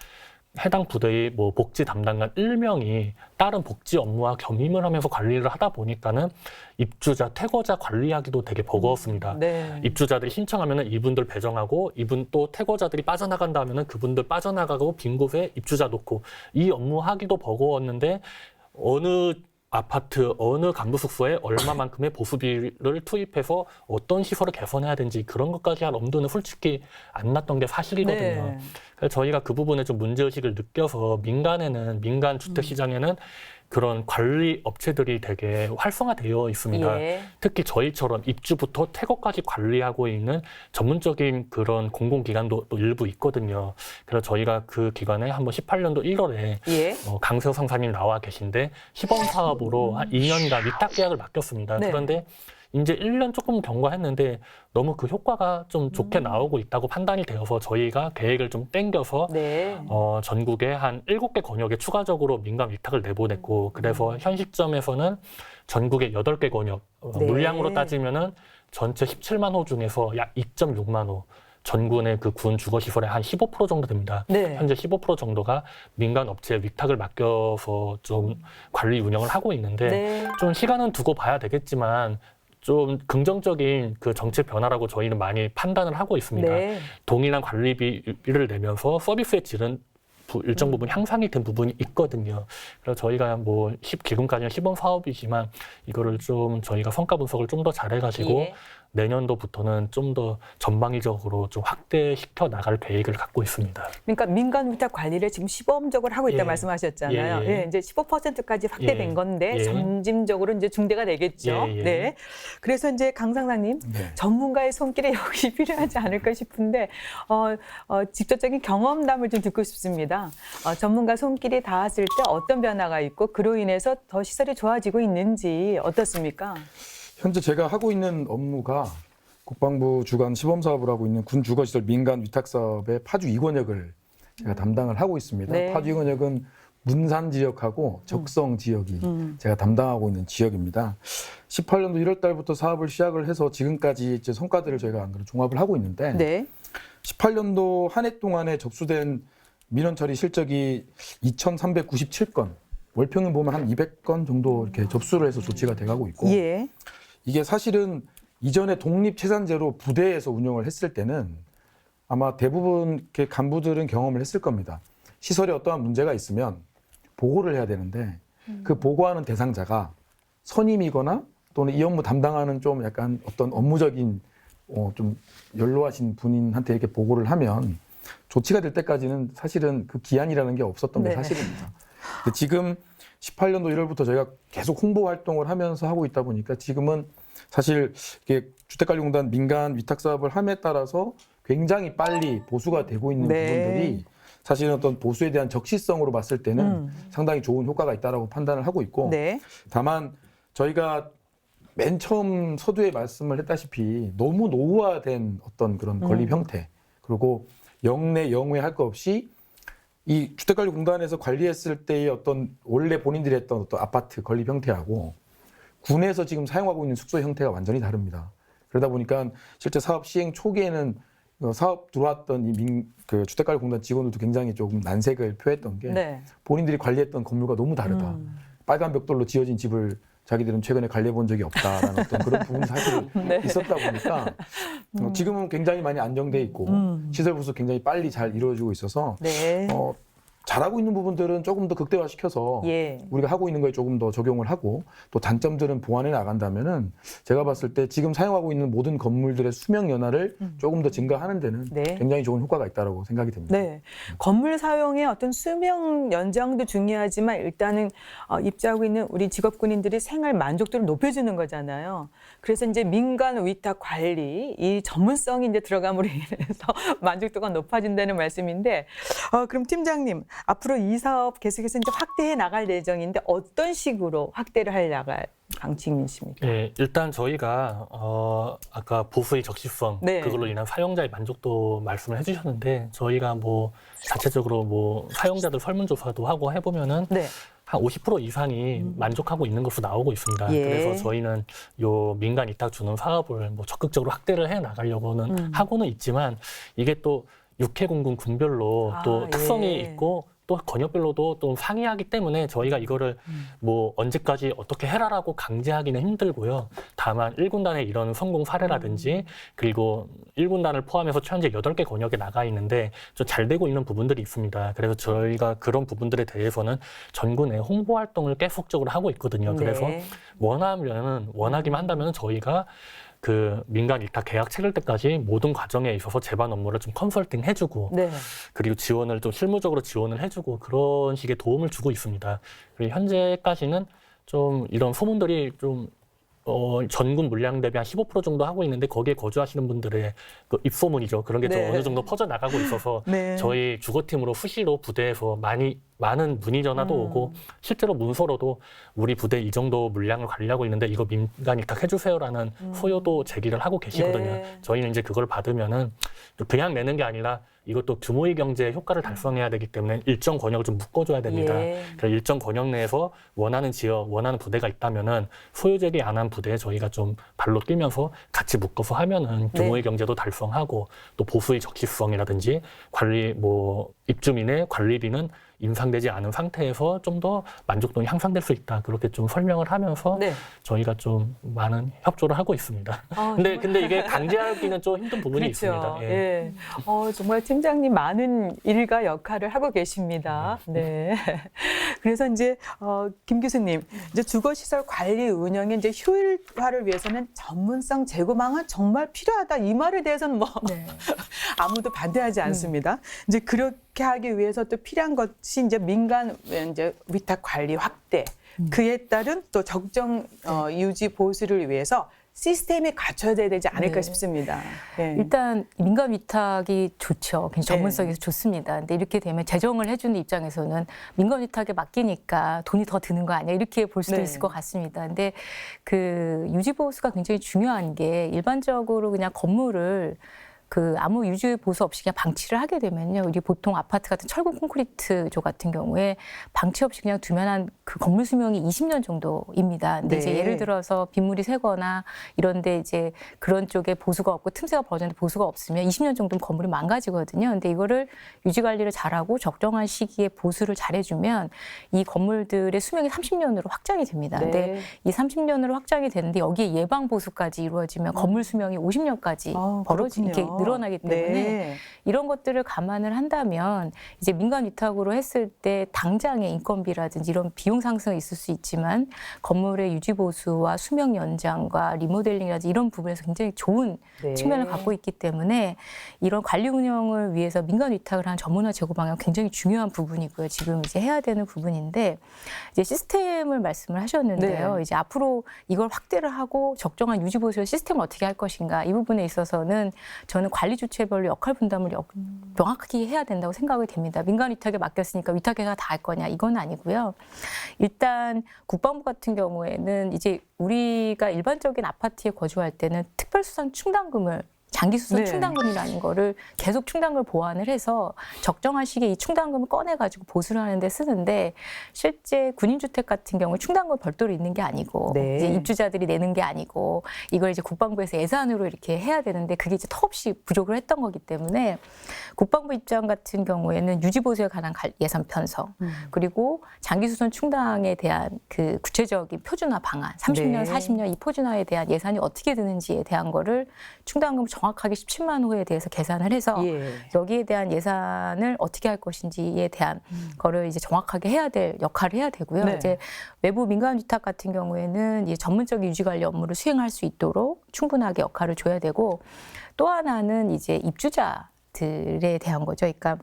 해당 부대의 뭐 복지 담당관 1명이 다른 복지 업무와 겸임을 하면서 관리를 하다 보니까는 입주자, 퇴거자 관리하기도 되게 버거웠습니다. 네. 입주자들이 신청하면은 이분들 배정하고 이분 또 퇴거자들이 빠져나간다 하면은 그분들 빠져나가고 빈 곳에 입주자 놓고 이 업무 하기도 버거웠는데 어느 아파트 어느 간부 숙소에 얼마만큼의 보수비를 투입해서 어떤 시설을 개선해야 되는지 그런 것까지 할 엄두는 솔직히 안 났던 게 사실이거든요. 네. 그래서 저희가 그 부분에 좀 문제의식을 느껴서 민간 주택 시장에는 그런 관리 업체들이 되게 활성화되어 있습니다. 예. 특히 저희처럼 입주부터 퇴거까지 관리하고 있는 전문적인 그런 공공기관도 또 일부 있거든요. 그래서 저희가 그 기관에 한번 18년도 1월에 예. 강세호 상사님 나와 계신데 시범 사업으로 한 2년간 위탁 계약을 맡겼습니다. 네. 그런데 이제 1년 조금 경과했는데 너무 그 효과가 좀 좋게 나오고 있다고 판단이 되어서 저희가 계획을 좀 땡겨서 네. 전국에 한 7개 권역에 추가적으로 민간 위탁을 내보냈고 그래서 현 시점에서는 전국에 8개 권역 네. 물량으로 따지면은 전체 17만 호 중에서 약 2.6만 호 전군의 그 군 주거시설의 한 15% 정도 됩니다. 네. 현재 15% 정도가 민간 업체에 위탁을 맡겨서 좀 관리 운영을 하고 있는데 네. 좀 시간은 두고 봐야 되겠지만 좀 긍정적인 그 정책 변화라고 저희는 많이 판단을 하고 있습니다. 네. 동일한 관리비를 내면서 서비스의 질은 일정 부분 향상이 된 부분이 있거든요. 그래서 저희가 뭐 지금까지는 시범 사업이지만 이거를 좀 저희가 성과 분석을 좀 더 잘해가지고 예. 내년도부터는 좀 더 전방위적으로 좀 확대시켜 나갈 계획을 갖고 있습니다. 그러니까 민간 위탁 관리를 지금 시범적으로 하고 있다 예. 말씀하셨잖아요. 예, 예. 예, 이제 15%까지 확대된 예. 건데 예. 점진적으로 이제 중대가 되겠죠. 예, 예. 네. 그래서 이제 강 상사님 네. 전문가의 손길이 역시 필요하지 않을까 싶은데 직접적인 경험담을 좀 듣고 싶습니다. 전문가 손길이 닿았을 때 어떤 변화가 있고 그로 인해서 더 시설이 좋아지고 있는지 어떻습니까? 현재 제가 하고 있는 업무가 국방부 주관 시범 사업을 하고 있는 군 주거시설 민간 위탁 사업의 파주 2권역을 제가 담당을 하고 있습니다. 네. 파주 2권역은 문산 지역하고 적성 지역이 제가 담당하고 있는 지역입니다. 18년도 1월 달부터 사업을 시작을 해서 지금까지 이제 성과들을 저희가 안 그래도 종합을 하고 있는데 네. 18년도 한 해 동안에 접수된 민원 처리 실적이 2,397건, 월평균 보면 한 200건 정도 이렇게 접수를 해서 조치가 돼가고 있고 예. 이게 사실은 이전에 독립체산제로 부대에서 운영을 했을 때는 아마 대부분 이렇게 간부들은 경험을 했을 겁니다. 시설에 어떠한 문제가 있으면 보고를 해야 되는데 그 보고하는 대상자가 선임이거나 또는 이 업무 담당하는 좀 약간 어떤 업무적인 좀 연로하신 분한테 이렇게 보고를 하면 조치가 될 때까지는 사실은 그 기한이라는 게 없었던 게 네. 사실입니다. 근데 지금 18년도 1월부터 저희가 계속 홍보 활동을 하면서 하고 있다 보니까 지금은 사실 이게 주택관리공단 민간 위탁 사업을 함에 따라서 굉장히 빨리 보수가 되고 있는 네. 부분들이 사실은 어떤 보수에 대한 적시성으로 봤을 때는 상당히 좋은 효과가 있다라고 판단을 하고 있고 네. 다만 저희가 맨 처음 서두에 말씀을 했다시피 너무 노후화된 어떤 그런 건립 형태 그리고 영내 영외 할 거 없이 이 주택관리공단에서 관리했을 때의 어떤 원래 본인들이 했던 어떤 아파트 건립 형태하고 군에서 지금 사용하고 있는 숙소 형태가 완전히 다릅니다. 그러다 보니까 실제 사업 시행 초기에는 사업 들어왔던 그 주택관리공단 직원들도 굉장히 조금 난색을 표했던 게 네. 본인들이 관리했던 건물과 너무 다르다. 빨간 벽돌로 지어진 집을 자기들은 최근에 관리해 본 적이 없다라는 어떤 그런 부분이 사실 네. 있었다 보니까 지금은 굉장히 많이 안정돼 있고 시설 부수 굉장히 빨리 잘 이루어지고 있어서 네. 잘하고 있는 부분들은 조금 더 극대화시켜서 예. 우리가 하고 있는 거에 조금 더 적용을 하고 또 단점들은 보완해 나간다면은 제가 봤을 때 지금 사용하고 있는 모든 건물들의 수명 연화를 조금 더 증가하는 데는 네. 굉장히 좋은 효과가 있다고 생각이 됩니다. 네. 건물 사용의 어떤 수명 연장도 중요하지만 일단은 입주하고 있는 우리 직업군인들이 생활 만족도를 높여주는 거잖아요. 그래서 이제 민간 위탁 관리 이 전문성이 이제 들어감으로 인해서 만족도가 높아진다는 말씀인데 그럼 팀장님 앞으로 이 사업 계속해서 이제 확대해 나갈 예정인데 어떤 식으로 확대를 할 나갈 방침이십니까? 네, 일단 저희가 아까 보수의 적시성 네. 그걸로 인한 사용자의 만족도 말씀을 해주셨는데 저희가 뭐 자체적으로 뭐 사용자들 설문조사도 하고 해보면은 네. 한 50% 이상이 만족하고 있는 것으로 나오고 있습니다. 예. 그래서 저희는 요 민간 위탁 주는 사업을 뭐 적극적으로 확대를 해 나가려고는 하고는 있지만 이게 또 육해공군 군별로 또 특성이 예. 있고 또 권역별로도 또 상이하기 때문에 저희가 이거를 뭐 언제까지 어떻게 해라라고 강제하기는 힘들고요. 다만 1군단의 이런 성공 사례라든지 그리고 1군단을 포함해서 현재 8개 권역에 나가 있는데 좀 잘 되고 있는 부분들이 있습니다. 그래서 저희가 그런 부분들에 대해서는 전군에 홍보 활동을 계속적으로 하고 있거든요. 그래서 네. 원하기만 한다면 저희가 그 민간 위탁 계약 체결 때까지 모든 과정에 있어서 제반 업무를 좀 컨설팅 해주고 네. 그리고 지원을 좀 실무적으로 지원을 해주고 그런 식의 도움을 주고 있습니다. 그리고 현재까지는 좀 이런 소문들이 좀 전군 물량 대비 한 15% 정도 하고 있는데 거기에 거주하시는 분들의 그 입소문이죠. 그런 게 좀 네. 어느 정도 퍼져 나가고 있어서 네. 저희 주거팀으로 수시로 부대에서 많은 문의 전화도 오고 실제로 문서로도 우리 부대 이 정도 물량을 관리하고 있는데 이거 민간 위탁 해주세요라는 소요도 제기를 하고 계시거든요. 네. 저희는 이제 그걸 받으면은 그냥 내는 게 아니라 이것도 규모의 경제 효과를 달성해야 되기 때문에 일정 권역을 좀 묶어줘야 됩니다. 예. 그래서 일정 권역 내에서 원하는 지역, 원하는 부대가 있다면은 소요 제기 안 한 부대에 저희가 좀 발로 뛰면서 같이 묶어서 하면은 규모의 경제도 달성하고 또 보수의 적시성이라든지 관리 입주민의 관리비는 인상되지 않은 상태에서 좀 더 만족도가 향상될 수 있다. 그렇게 좀 설명을 하면서 네. 저희가 좀 많은 협조를 하고 있습니다. 근데 이게 강제하기는 좀 힘든 부분이 그렇죠. 있습니다. 예. 예. 정말 팀장님 많은 일과 역할을 하고 계십니다. 네. 그래서 이제 김 교수님, 이제 주거시설 관리 운영의 이제 효율화를 위해서는 전문성 제고망은 정말 필요하다. 이 말에 대해서는 뭐 네. 아무도 반대하지 않습니다. 이제 그렇게 하기 위해서 또 필요한 것이 이제 민간 이제 위탁 관리 확대. 그에 따른 또 적정 유지 보수를 위해서 시스템이 갖춰야 되지 않을까 네. 싶습니다. 네. 일단 민간 위탁이 좋죠. 굉장히 전문성이 좋습니다. 근데 이렇게 되면 재정을 해주는 입장에서는 민간 위탁에 맡기니까 돈이 더 드는 거 아니야 이렇게 볼 수도 네. 있을 것 같습니다. 근데 그 유지 보수가 굉장히 중요한 게 일반적으로 그냥 건물을 그 아무 유지 보수 없이 그냥 방치를 하게 되면요. 우리 보통 아파트 같은 철근 콘크리트조 같은 경우에 방치 없이 그냥 두면 한 그 건물 수명이 20년 정도입니다. 근데 네. 이제 예를 들어서 빗물이 새거나 이런데 이제 그런 쪽에 보수가 없고 틈새가 벌어졌는데 보수가 없으면 20년 정도면 건물이 망가지거든요. 근데 이거를 유지 관리를 잘하고 적정한 시기에 보수를 잘해주면 이 건물들의 수명이 30년으로 확장이 됩니다. 네. 근데 이 30년으로 확장이 되는데 여기에 예방 보수까지 이루어지면 건물 수명이 50년까지 벌어지는 게 그렇군요. 늘어나기 때문에 네. 이런 것들을 감안을 한다면 이제 민간 위탁으로 했을 때 당장의 인건비라든지 이런 비용 상승이 있을 수 있지만 건물의 유지 보수와 수명 연장과 리모델링이라든지 이런 부분에서 굉장히 좋은 네. 측면을 갖고 있기 때문에 이런 관리 운영을 위해서 민간 위탁을 하는 전문화 제고 방향은 굉장히 중요한 부분이고요. 지금 이제 해야 되는 부분인데 이제 시스템을 말씀을 하셨는데요. 네. 이제 앞으로 이걸 확대를 하고 적정한 유지 보수 시스템을 어떻게 할 것인가 이 부분에 있어서는 저는 관리 주체별로 역할 분담을 명확하게 해야 된다고 생각이 됩니다. 민간 위탁에 맡겼으니까 위탁회사가 다 할 거냐 이건 아니고요. 일단 국방부 같은 경우에는 이제 우리가 일반적인 아파트에 거주할 때는 특별수당 충당금을 장기수선 네. 충당금이라는 거를 계속 충당금을 보완을 해서 적정한 시기에 이 충당금을 꺼내가지고 보수를 하는 데 쓰는데 실제 군인주택 같은 경우 충당금 별도로 있는 게 아니고 네. 이제 입주자들이 내는 게 아니고 이걸 이제 국방부에서 예산으로 이렇게 해야 되는데 그게 이제 턱없이 부족을 했던 거기 때문에 국방부 입장 같은 경우에는 유지보수에 관한 예산 편성 그리고 장기수선 충당에 대한 그 구체적인 표준화 방안 30년, 네. 40년 이 표준화에 대한 예산이 어떻게 드는지에 대한 거를 충당금을 정확하게 17만 호에 대해서 계산을 해서 예. 여기에 대한 예산을 어떻게 할 것인지에 대한 거를 이제 정확하게 해야 될 역할을 해야 되고요. 네. 이제 외부 민간 위탁 같은 경우에는 이제 전문적인 유지 관리 업무를 수행할 수 있도록 충분하게 역할을 줘야 되고 또 하나는 이제 입주자들에 대한 거죠. 그러니까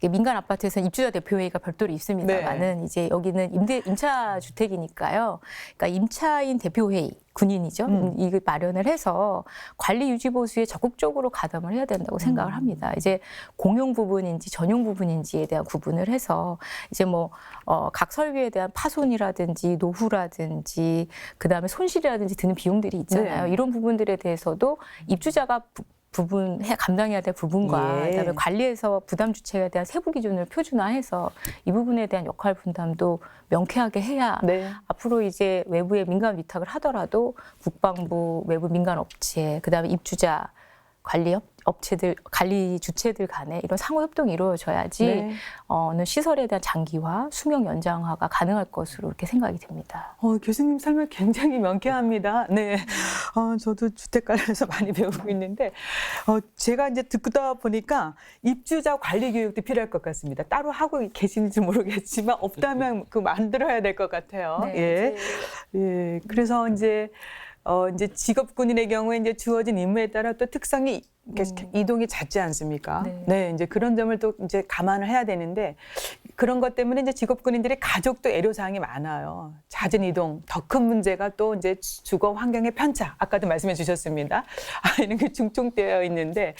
민간 아파트에서는 입주자 대표회의가 별도로 있습니다만은 이제 여기는 임차 주택이니까요. 그러니까 임차인 대표회의 군인이죠. 이걸 마련을 해서 관리 유지 보수에 적극적으로 가담을 해야 된다고 생각을 합니다. 이제 공용 부분인지 전용 부분인지에 대한 구분을 해서 이제 뭐 각 설비에 대한 파손이라든지 노후라든지 그다음에 손실이라든지 드는 비용들이 있잖아요. 네. 이런 부분들에 대해서도 입주자가 감당해야 될 부분과 예. 그다음에 관리에서 부담 주체에 대한 세부 기준을 표준화해서 이 부분에 대한 역할 분담도 명쾌하게 해야 네. 앞으로 이제 외부에 민간 위탁을 하더라도 국방부, 외부 민간 업체, 그다음에 입주자 관리 주체들 간에 이런 상호 협동이 이루어져야지 네. 어느 시설에 대한 장기화, 수명 연장화가 가능할 것으로 이렇게 생각이 됩니다. 교수님 설명 굉장히 명쾌합니다. 네. 저도 주택관리에서 많이 배우고 있는데, 제가 이제 듣다 보니까 입주자 관리 교육도 필요할 것 같습니다. 따로 하고 계시는지 모르겠지만, 없다면 그 만들어야 될 것 같아요. 네, 예. 그래서 이제 직업군인의 경우에 이제 주어진 임무에 따라 또 특성이 이렇게 이동이 잦지 않습니까? 네. 이제 그런 점을 또 이제 감안을 해야 되는데 그런 것 때문에 이제 직업군인들의 가족도 애로사항이 많아요. 잦은 이동, 더 큰 문제가 또 이제 주거 환경의 편차. 아까도 말씀해 주셨습니다. 이런 게 중증되어 있는데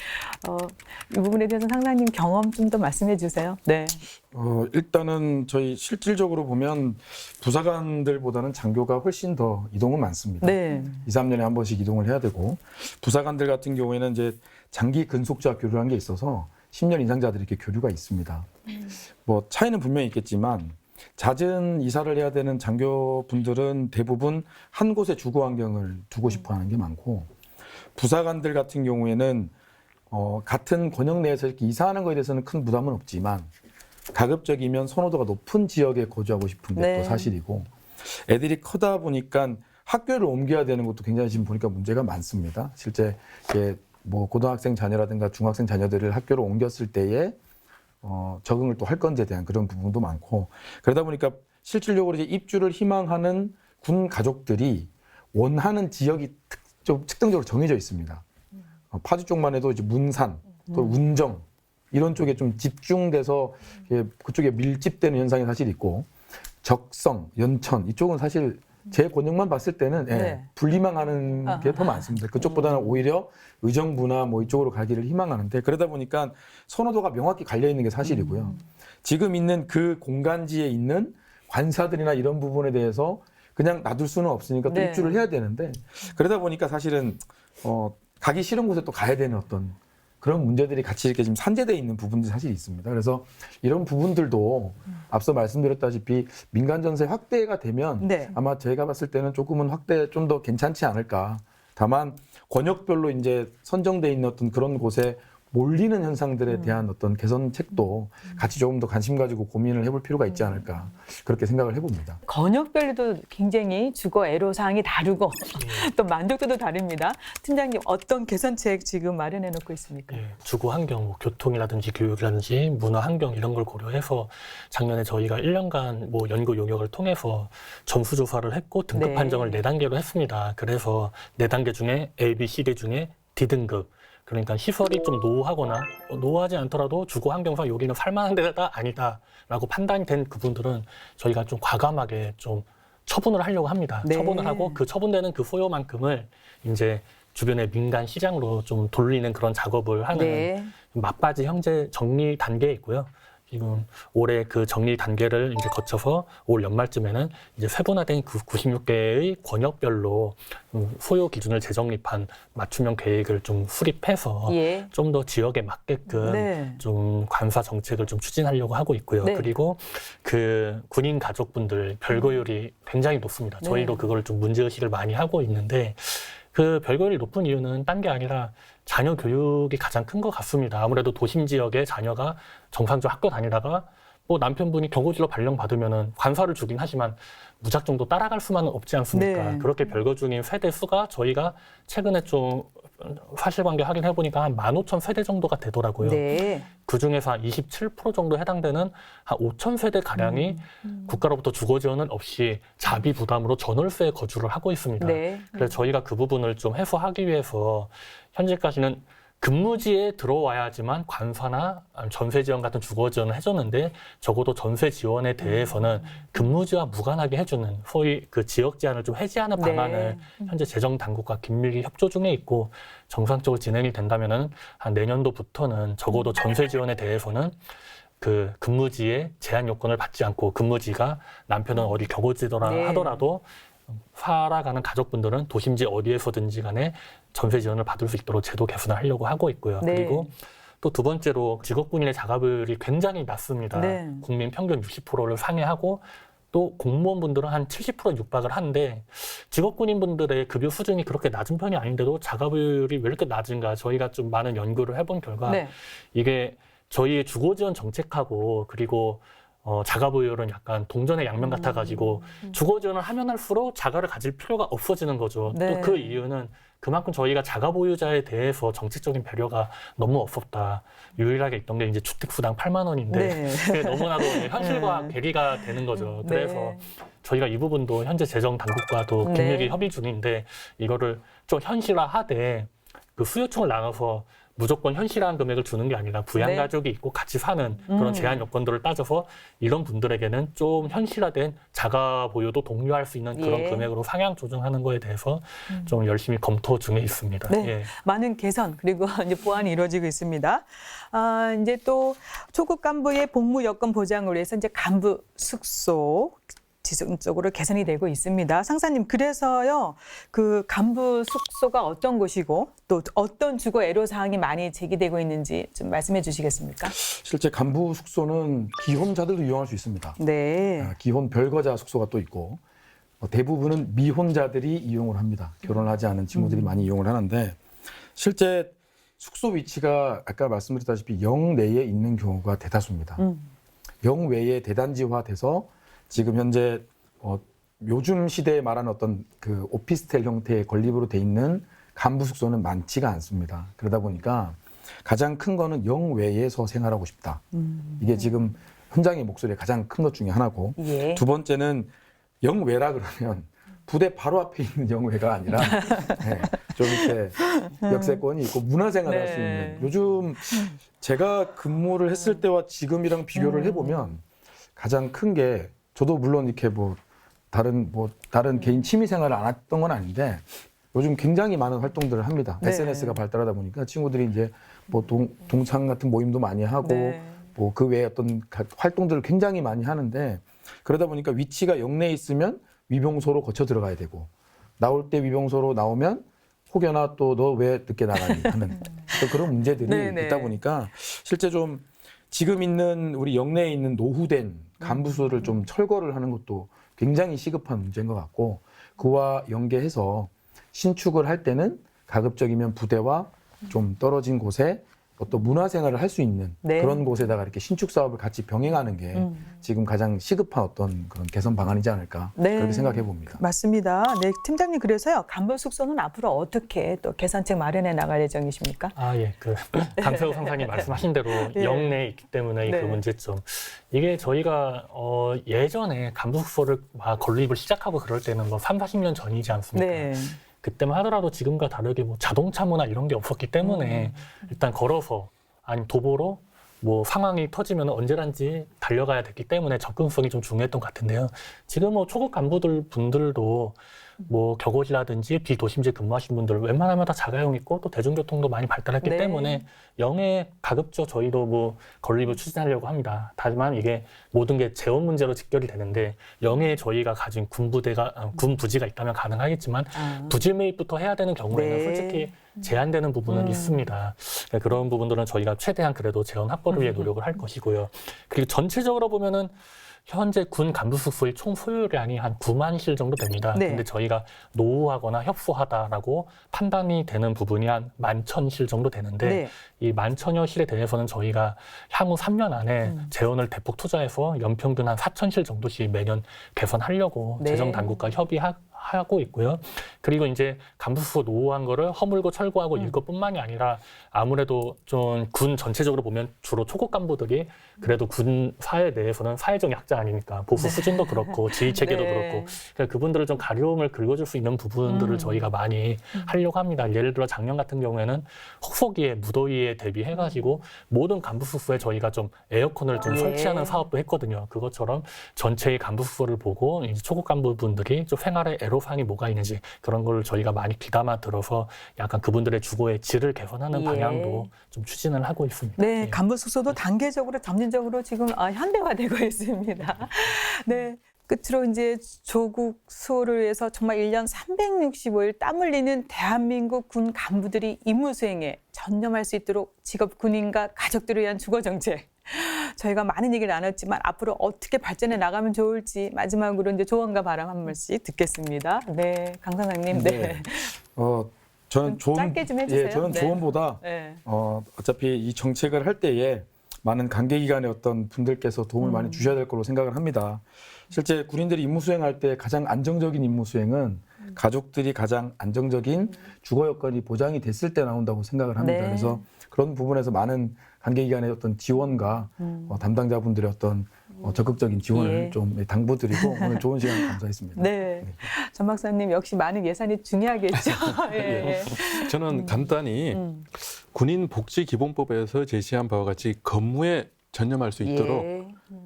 이 부분에 대해서 상당님 경험 좀 더 말씀해 주세요. 네. 일단은 저희 실질적으로 보면 부사관들보다는 장교가 훨씬 더 이동은 많습니다. 네. 2, 3년에 한 번씩 이동을 해야 되고 부사관들 같은 경우에는 이제 장기 근속자 교류라는 게 있어서 10년 이상자들이 이렇게 교류가 있습니다. 뭐 차이는 분명히 있겠지만 잦은 이사를 해야 되는 장교분들은 대부분 한 곳의 주거 환경을 두고 싶어 하는 게 많고 부사관들 같은 경우에는 같은 권역 내에서 이렇게 이사하는 거에 대해서는 큰 부담은 없지만 가급적이면 선호도가 높은 지역에 거주하고 싶은 게 또 네. 사실이고 애들이 크다 보니까 학교를 옮겨야 되는 것도 굉장히 지금 보니까 문제가 많습니다. 실제 이게 뭐 고등학생 자녀라든가 중학생 자녀들을 학교로 옮겼을 때에 적응을 또 할 건지에 대한 그런 부분도 많고 그러다 보니까 실질적으로 이제 입주를 희망하는 군 가족들이 원하는 지역이 좀 특정적으로 정해져 있습니다. 파주 쪽만 해도 이제 문산, 또 운정 이런 쪽에 좀 집중돼서 그쪽에 밀집되는 현상이 사실 있고 적성, 연천 이쪽은 사실 제 권역만 봤을 때는 네. 불희망하는 게 더 많습니다. 그쪽보다는 오히려 의정부나 뭐 이쪽으로 가기를 희망하는데 그러다 보니까 선호도가 명확히 갈려 있는 게 사실이고요. 지금 있는 그 공간지에 있는 관사들이나 이런 부분에 대해서 그냥 놔둘 수는 없으니까 또 네. 입주를 해야 되는데 그러다 보니까 사실은 가기 싫은 곳에 또 가야 되는 어떤 그런 문제들이 같이 이렇게 지금 산재되어 있는 부분들이 사실 있습니다. 그래서 이런 부분들도 앞서 말씀드렸다시피 민간 전세 확대가 되면 네. 아마 제가 봤을 때는 조금은 확대 좀 더 괜찮지 않을까. 다만 권역별로 이제 선정돼 있는 어떤 그런 곳에 몰리는 현상들에 대한 어떤 개선책도 같이 조금 더 관심 가지고 고민을 해볼 필요가 있지 않을까 그렇게 생각을 해봅니다. 권역별로도 굉장히 주거 애로사항이 다르고 또 만족도도 다릅니다. 팀장님 어떤 개선책 지금 마련해 놓고 있습니까? 예, 주거 환경, 뭐 교통이라든지 교육이라든지 문화 환경 이런 걸 고려해서 작년에 저희가 1년간 뭐 연구 용역을 통해서 전수 조사를 했고 등급 네. 판정을 4단계로 했습니다. 그래서 4단계 중에 A, B, C, D 중에 D등급. 그러니까 시설이 좀 노후하거나 노후하지 않더라도 주거 환경상 여기는 살만한 데가 아니다라고 판단이 된 그분들은 저희가 좀 과감하게 좀 처분을 하려고 합니다. 네. 처분을 하고 그 처분되는 그 소요만큼을 이제 주변의 민간 시장으로 좀 돌리는 그런 작업을 하는 네. 막바지 현재 정리 단계에 있고요. 지금 올해 그 정리 단계를 이제 거쳐서 올 연말쯤에는 이제 세분화된 그 96개의 권역별로 소요 기준을 재정립한 맞춤형 계획을 좀 수립해서 예. 좀 더 지역에 맞게끔 네. 좀 관사 정책을 좀 추진하려고 하고 있고요. 네. 그리고 그 군인 가족분들 별거율이 굉장히 높습니다. 저희도 네. 그걸 좀 문제의식을 많이 하고 있는데 그 별거율이 높은 이유는 딴 게 아니라 자녀 교육이 가장 큰 것 같습니다. 아무래도 도심 지역에 자녀가 정상적으로 학교 다니다가 뭐 남편분이 경고질로 발령받으면은 관사를 주긴 하지만 무작정 또 따라갈 수만은 없지 않습니까? 네. 그렇게 별거 중인 세대 수가 저희가 최근에 좀 사실관계 확인해 보니까 한 15,000세대 정도가 되더라고요. 네. 그중에서 한 27% 정도 해당되는 한 5,000세대 가량이 국가로부터 주거 지원은 없이 자비 부담으로 전월세에 거주를 하고 있습니다. 네. 그래서 저희가 그 부분을 좀 해소하기 위해서 현재까지는 근무지에 들어와야지만 관사나 전세 지원 같은 주거 지원을 해줬는데 적어도 전세 지원에 대해서는 근무지와 무관하게 해주는 소위 그 지역 제한을 좀 해제하는 네. 방안을 현재 재정 당국과 긴밀히 협조 중에 있고 정상적으로 진행이 된다면은 한 내년도부터는 적어도 전세 지원에 대해서는 그 근무지에 제한 요건을 받지 않고 근무지가 남편은 어디 경호지더라 네. 하더라도 살아가는 가족분들은 도심지 어디에서든지 간에 전세 지원을 받을 수 있도록 제도 개선을 하려고 하고 있고요. 네. 그리고 또 두 번째로 직업군인의 자가비율이 굉장히 낮습니다. 네. 국민 평균 60%를 상회하고 또 공무원분들은 한 70% 육박을 하는데 직업군인분들의 급여 수준이 그렇게 낮은 편이 아닌데도 자가비율이 왜 이렇게 낮은가 저희가 좀 많은 연구를 해본 결과 네. 이게 저희의 주거지원 정책하고 그리고 자가보유는 약간 동전의 양면 같아가지고 주거지원을 하면 할수록 자가를 가질 필요가 없어지는 거죠. 네. 또 그 이유는 그만큼 저희가 자가보유자에 대해서 정책적인 배려가 너무 없었다. 유일하게 있던 게 이제 주택수당 8만 원인데 네. 그게 너무나도 현실과 네. 괴리가 되는 거죠. 그래서 네. 저희가 이 부분도 현재 재정 당국과도 긴밀히 네. 협의 중인데 이거를 좀 현실화하되 그 수요층을 나눠서 무조건 현실한 금액을 주는 게 아니라 부양가족이 있고 같이 사는 그런 제한 요건들을 따져서 이런 분들에게는 좀 현실화된 자가 보유도 독려할 수 있는 그런 예. 금액으로 상향 조정하는 거에 대해서 좀 열심히 검토 중에 있습니다. 네. 예. 많은 개선 그리고 이제 보완이 이루어지고 있습니다. 이제 또 초급 간부의 복무 여건 보장을 위해서 이제 간부 숙소 지속적으로 개선이 되고 있습니다. 상사님, 그래서요, 그 간부 숙소가 어떤 곳이고 또 어떤 주거 애로 사항이 많이 제기되고 있는지 좀 말씀해 주시겠습니까? 실제 간부 숙소는 기혼자들도 이용할 수 있습니다. 네. 기혼 별거자 숙소가 또 있고 대부분은 미혼자들이 이용을 합니다. 결혼을 하지 않은 친구들이 많이 이용을 하는데 실제 숙소 위치가 아까 말씀드렸다시피 영 내에 있는 경우가 대다수입니다. 영 외에 대단지화돼서 지금 현재 요즘 시대에 말하는 어떤 그 오피스텔 형태의 건립으로 돼 있는 간부 숙소는 많지가 않습니다. 그러다 보니까 가장 큰 거는 영 외에서 생활하고 싶다. 이게 지금 현장의 목소리의 가장 큰 것 중에 하나고 예. 두 번째는 영 외라 그러면 부대 바로 앞에 있는 영 외가 아니라 네, 좀 이렇게 역세권이 있고 문화생활을 할 수 네. 있는 요즘 제가 근무를 했을 때와 지금이랑 비교를 해보면 가장 큰 게 저도 물론 이렇게 다른 개인 취미 생활을 안 했던 건 아닌데 요즘 굉장히 많은 활동들을 합니다. 네. SNS가 발달하다 보니까 친구들이 이제 뭐 동창 같은 모임도 많이 하고 네. 뭐 그 외에 어떤 활동들을 굉장히 많이 하는데 그러다 보니까 위치가 영내에 있으면 위병소로 거쳐 들어가야 되고 나올 때 위병소로 나오면 혹여나 또 너 왜 늦게 나가니 하는 또 그런 문제들이 네네. 있다 보니까 실제 좀 지금 있는 우리 영내에 있는 노후된 간부수를 좀 철거를 하는 것도 굉장히 시급한 문제인 것 같고 그와 연계해서 신축을 할 때는 가급적이면 부대와 좀 떨어진 곳에 어떤 문화생활을 할 수 있는 네. 그런 곳에다가 이렇게 신축 사업을 같이 병행하는 게 지금 가장 시급한 어떤 그런 개선 방안이지 않을까 네. 그렇게 생각해 봅니다. 맞습니다. 네, 팀장님 그래서요. 간부 숙소는 앞으로 어떻게 또 개선책 마련해 나갈 예정이십니까? 예. 강세호 상사님 말씀하신 대로 예. 영내에 있기 때문에 네. 그 문제점. 이게 저희가 예전에 간부 숙소를 건립을 시작하고 그럴 때는 뭐 3, 40년 전이지 않습니까? 네. 그때만 하더라도 지금과 다르게 뭐 자동차문화 이런 게 없었기 때문에 일단 걸어서 아니면 도보로 뭐 상황이 터지면 언제든지 달려가야 됐기 때문에 접근성이 좀 중요했던 것 같은데요. 지금 뭐 초급 분들도 뭐 격오지라든지 비도심지에 근무하신 분들 웬만하면 다 자가용 있고 또 대중교통도 많이 발달했기 네. 때문에 영해 가급적 저희도 뭐 건립을 추진하려고 합니다. 하지만 이게 모든 게 재원 문제로 직결이 되는데 영해에 저희가 가진 군 부지가 있다면 가능하겠지만 부지 매입부터 해야 되는 경우에는 네. 솔직히 제한되는 부분은 있습니다. 그런 부분들은 저희가 최대한 그래도 재원 확보를 위해 노력을 할 것이고요. 그리고 전체적으로 보면은 현재 군 간부 숙소의 총 소요량이 한 9만 실 정도 됩니다. 네. 근데 저희가 노후하거나 협소하다라고 판단이 되는 부분이 한 11,000실 정도 되는데 네. 이 11,000여 실에 대해서는 저희가 향후 3년 안에 재원을 대폭 투자해서 연평균 한 4,000실 정도씩 매년 개선하려고 네. 재정 당국과 협의하고 있고요. 그리고 이제 간부 숙소 노후한 거를 허물고 철거하고 일 것뿐만이 아니라 아무래도 좀 군 전체적으로 보면 주로 초급 간부들이 그래도 군 사회 내에서는 사회적 약자 아닙니까? 보수 수준도 그렇고 지휘 체계도 네. 그렇고 그러니까 그분들을 좀 가려움을 긁어줄 수 있는 부분들을 저희가 많이 하려고 합니다. 예를 들어 작년 같은 경우에는 혹서기에 무더위에 대비해가지고 모든 간부 숙소에 저희가 좀 에어컨을 좀 예. 설치하는 사업도 했거든요. 그것처럼 전체의 간부 숙소를 보고 이제 초급 간부분들이 좀 생활에 애로사항이 뭐가 있는지 그런 걸 저희가 많이 귀담아 들어서 약간 그분들의 주거의 질을 개선하는 예. 방향도 좀 추진을 하고 있습니다. 네, 예. 간부 숙소도 단계적으로 점진적으로 지금 현대화되고 있습니다. 네. 끝으로 이제 조국 수호를 위해서 정말 1년 365일 땀 흘리는 대한민국 군 간부들이 임무 수행에 전념할 수 있도록 직업 군인과 가족들을 위한 주거 정책. 저희가 많은 얘기를 나눴지만 앞으로 어떻게 발전해 나가면 좋을지 마지막으로 이제 조언과 바람 한 번씩 듣겠습니다. 네, 강 사장님. 네. 네. 저는 짧게 좀 해주세요. 저는 네. 조언보다 네. 어차피 이 정책을 할 때에 많은 관계기관의 어떤 분들께서 도움을 많이 주셔야 될 거로 생각을 합니다. 실제 군인들이 임무 수행할 때 가장 안정적인 임무 수행은 가족들이 가장 안정적인 주거 여건이 보장이 됐을 때 나온다고 생각을 합니다. 네. 그래서 그런 부분에서 많은 관계기관의 어떤 지원과 담당자분들의 어떤 적극적인 지원을 예. 좀 당부드리고 오늘 좋은 시간 감사했습니다. 네. 전 박사님 역시 많은 예산이 중요하겠죠. 예. 저는 간단히 군인 복지 기본법에서 제시한 바와 같이 근무에 전념할 수 있도록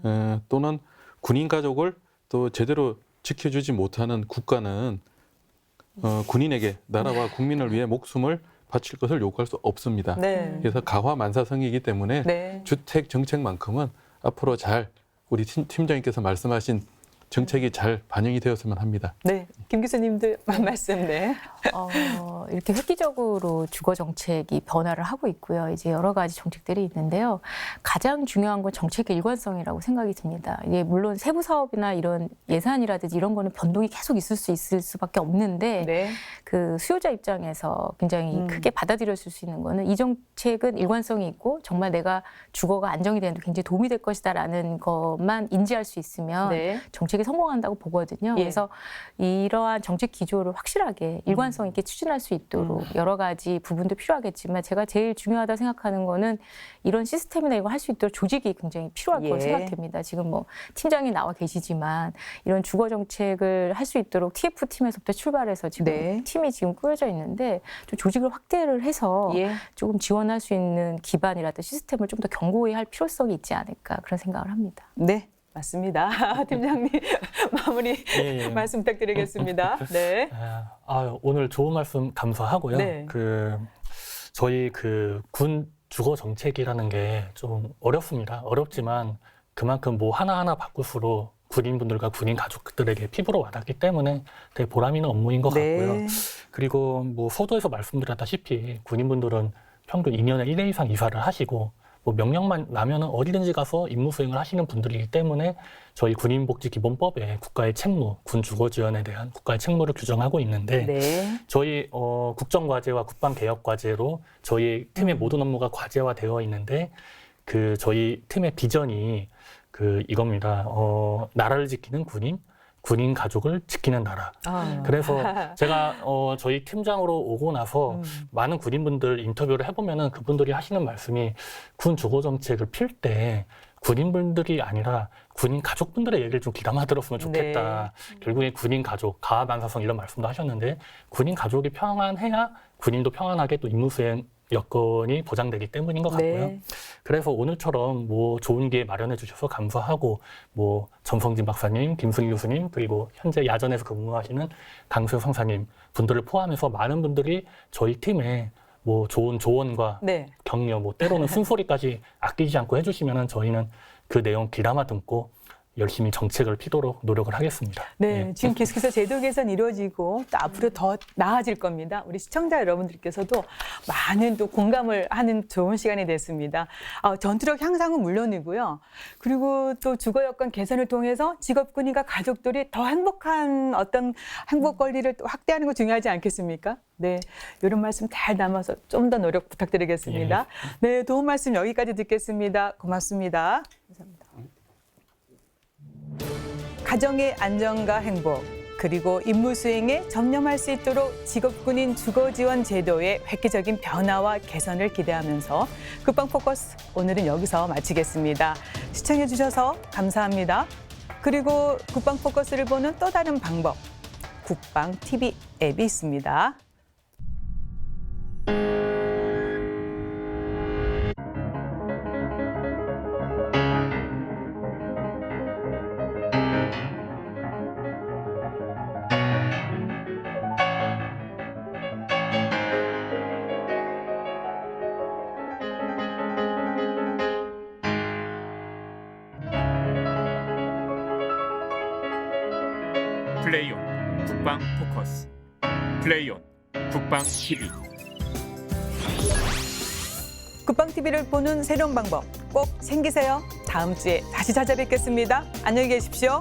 예. 또는 군인 가족을 또 제대로 지켜주지 못하는 국가는 군인에게 나라와 국민을 위해 목숨을 바칠 것을 요구할 수 없습니다. 네. 그래서 가화만사성이기 때문에 네. 주택 정책만큼은 앞으로 잘 우리 팀장님께서 말씀하신 정책이 잘 반영이 되었으면 합니다. 네. 김 교수님도 말씀 네. 이렇게 획기적으로 주거 정책이 변화를 하고 있고요. 이제 여러 가지 정책들이 있는데요. 가장 중요한 건 정책의 일관성이라고 생각이 듭니다. 이게 물론 세부 사업이나 이런 예산이라든지 이런 거는 변동이 계속 있을 수밖에 없는데 네. 그 수요자 입장에서 굉장히 크게 받아들였을 수 있는 거는 이 정책은 일관성이 있고 정말 내가 주거가 안정이 되는데 굉장히 도움이 될 것이다라는 것만 인지할 수 있으면 네. 정책이 성공한다고 보거든요. 예. 그래서 이러한 정책 기조를 확실하게 일관성 있게 추진할 수 있도록 여러 가지 부분도 필요하겠지만 제가 제일 중요하다고 생각하는 거는 이런 시스템이나 이거 할 수 있도록 조직이 굉장히 필요할 거라고 예. 생각됩니다. 지금 뭐 팀장이 나와 계시지만 이런 주거 정책을 할 수 있도록 TF팀에서부터 출발해서 지금 네. 팀이 지금 꾸려져 있는데 좀 조직을 확대를 해서 예. 조금 지원할 수 있는 기반이라든지 시스템을 좀 더 견고히 할 필요성이 있지 않을까 그런 생각을 합니다. 네. 맞습니다. 팀장님 마무리 예. 말씀 부탁드리겠습니다. 네. 오늘 좋은 말씀 감사하고요. 네. 저희 군 주거 정책이라는 게 좀 어렵습니다. 어렵지만 그만큼 뭐 하나하나 바꿀수록 군인분들과 군인 가족들에게 피부로 와닿기 때문에 되게 보람 있는 업무인 것 같고요. 네. 그리고 뭐 서두에서 말씀드렸다시피 군인분들은 평균 2년에 1회 이상 이사를 하시고 뭐 명령만 나면은 어디든지 가서 임무 수행을 하시는 분들이기 때문에 저희 군인복지기본법에 국가의 책무, 군 주거지원에 대한 국가의 책무를 규정하고 있는데 네. 저희 국정과제와 국방개혁과제로 저희 팀의 모든 업무가 과제화되어 있는데 그 저희 팀의 비전이 그 이겁니다. 나라를 지키는 군인 가족을 지키는 나라. 그래서 제가 저희 팀장으로 오고 나서 많은 군인분들 인터뷰를 해보면은 그분들이 하시는 말씀이 군 주거 정책을 필 때 군인분들이 아니라 군인 가족분들의 얘기를 좀 귀담아 들었으면 좋겠다. 결국에 군인 가족, 가압 안사성 이런 말씀도 하셨는데 군인 가족이 평안해야 군인도 평안하게 또 임무 수행 여건이 보장되기 때문인 것 같고요. 네. 그래서 오늘처럼 뭐 좋은 기회 마련해 주셔서 감사하고 뭐 전성진 박사님, 김승희 교수님 그리고 현재 야전에서 근무하시는 강수영 상사님 분들을 포함해서 많은 분들이 저희 팀에 뭐 좋은 조언과 네. 격려, 뭐 때로는 쓴소리까지 아끼지 않고 해주시면은 저희는 그 내용 귀담아 듣고 열심히 정책을 피도록 노력을 하겠습니다. 네, 지금 계속해서 제도 개선 이루어지고 또 앞으로 더 나아질 겁니다. 우리 시청자 여러분들께서도 많은 또 공감을 하는 좋은 시간이 됐습니다. 전투력 향상은 물론이고요. 그리고 또 주거 여건 개선을 통해서 직업군인과 가족들이 더 행복한 어떤 행복 권리를 또 확대하는 거 중요하지 않겠습니까? 네, 이런 말씀 잘 담아서 좀 더 노력 부탁드리겠습니다. 네, 도움 말씀 여기까지 듣겠습니다. 고맙습니다. 감사합니다. 가정의 안정과 행복, 그리고 임무 수행에 전념할 수 있도록 직업군인 주거지원 제도의 획기적인 변화와 개선을 기대하면서 국방 포커스 오늘은 여기서 마치겠습니다. 시청해 주셔서 감사합니다. 그리고 국방 포커스를 보는 또 다른 방법, 국방 TV 앱이 있습니다. 플레이온 국방 포커스, 플레이온 국방 TV. 국방 TV를 보는 새로운 방법 꼭 챙기세요. 다음 주에 다시 찾아뵙겠습니다. 안녕히 계십시오.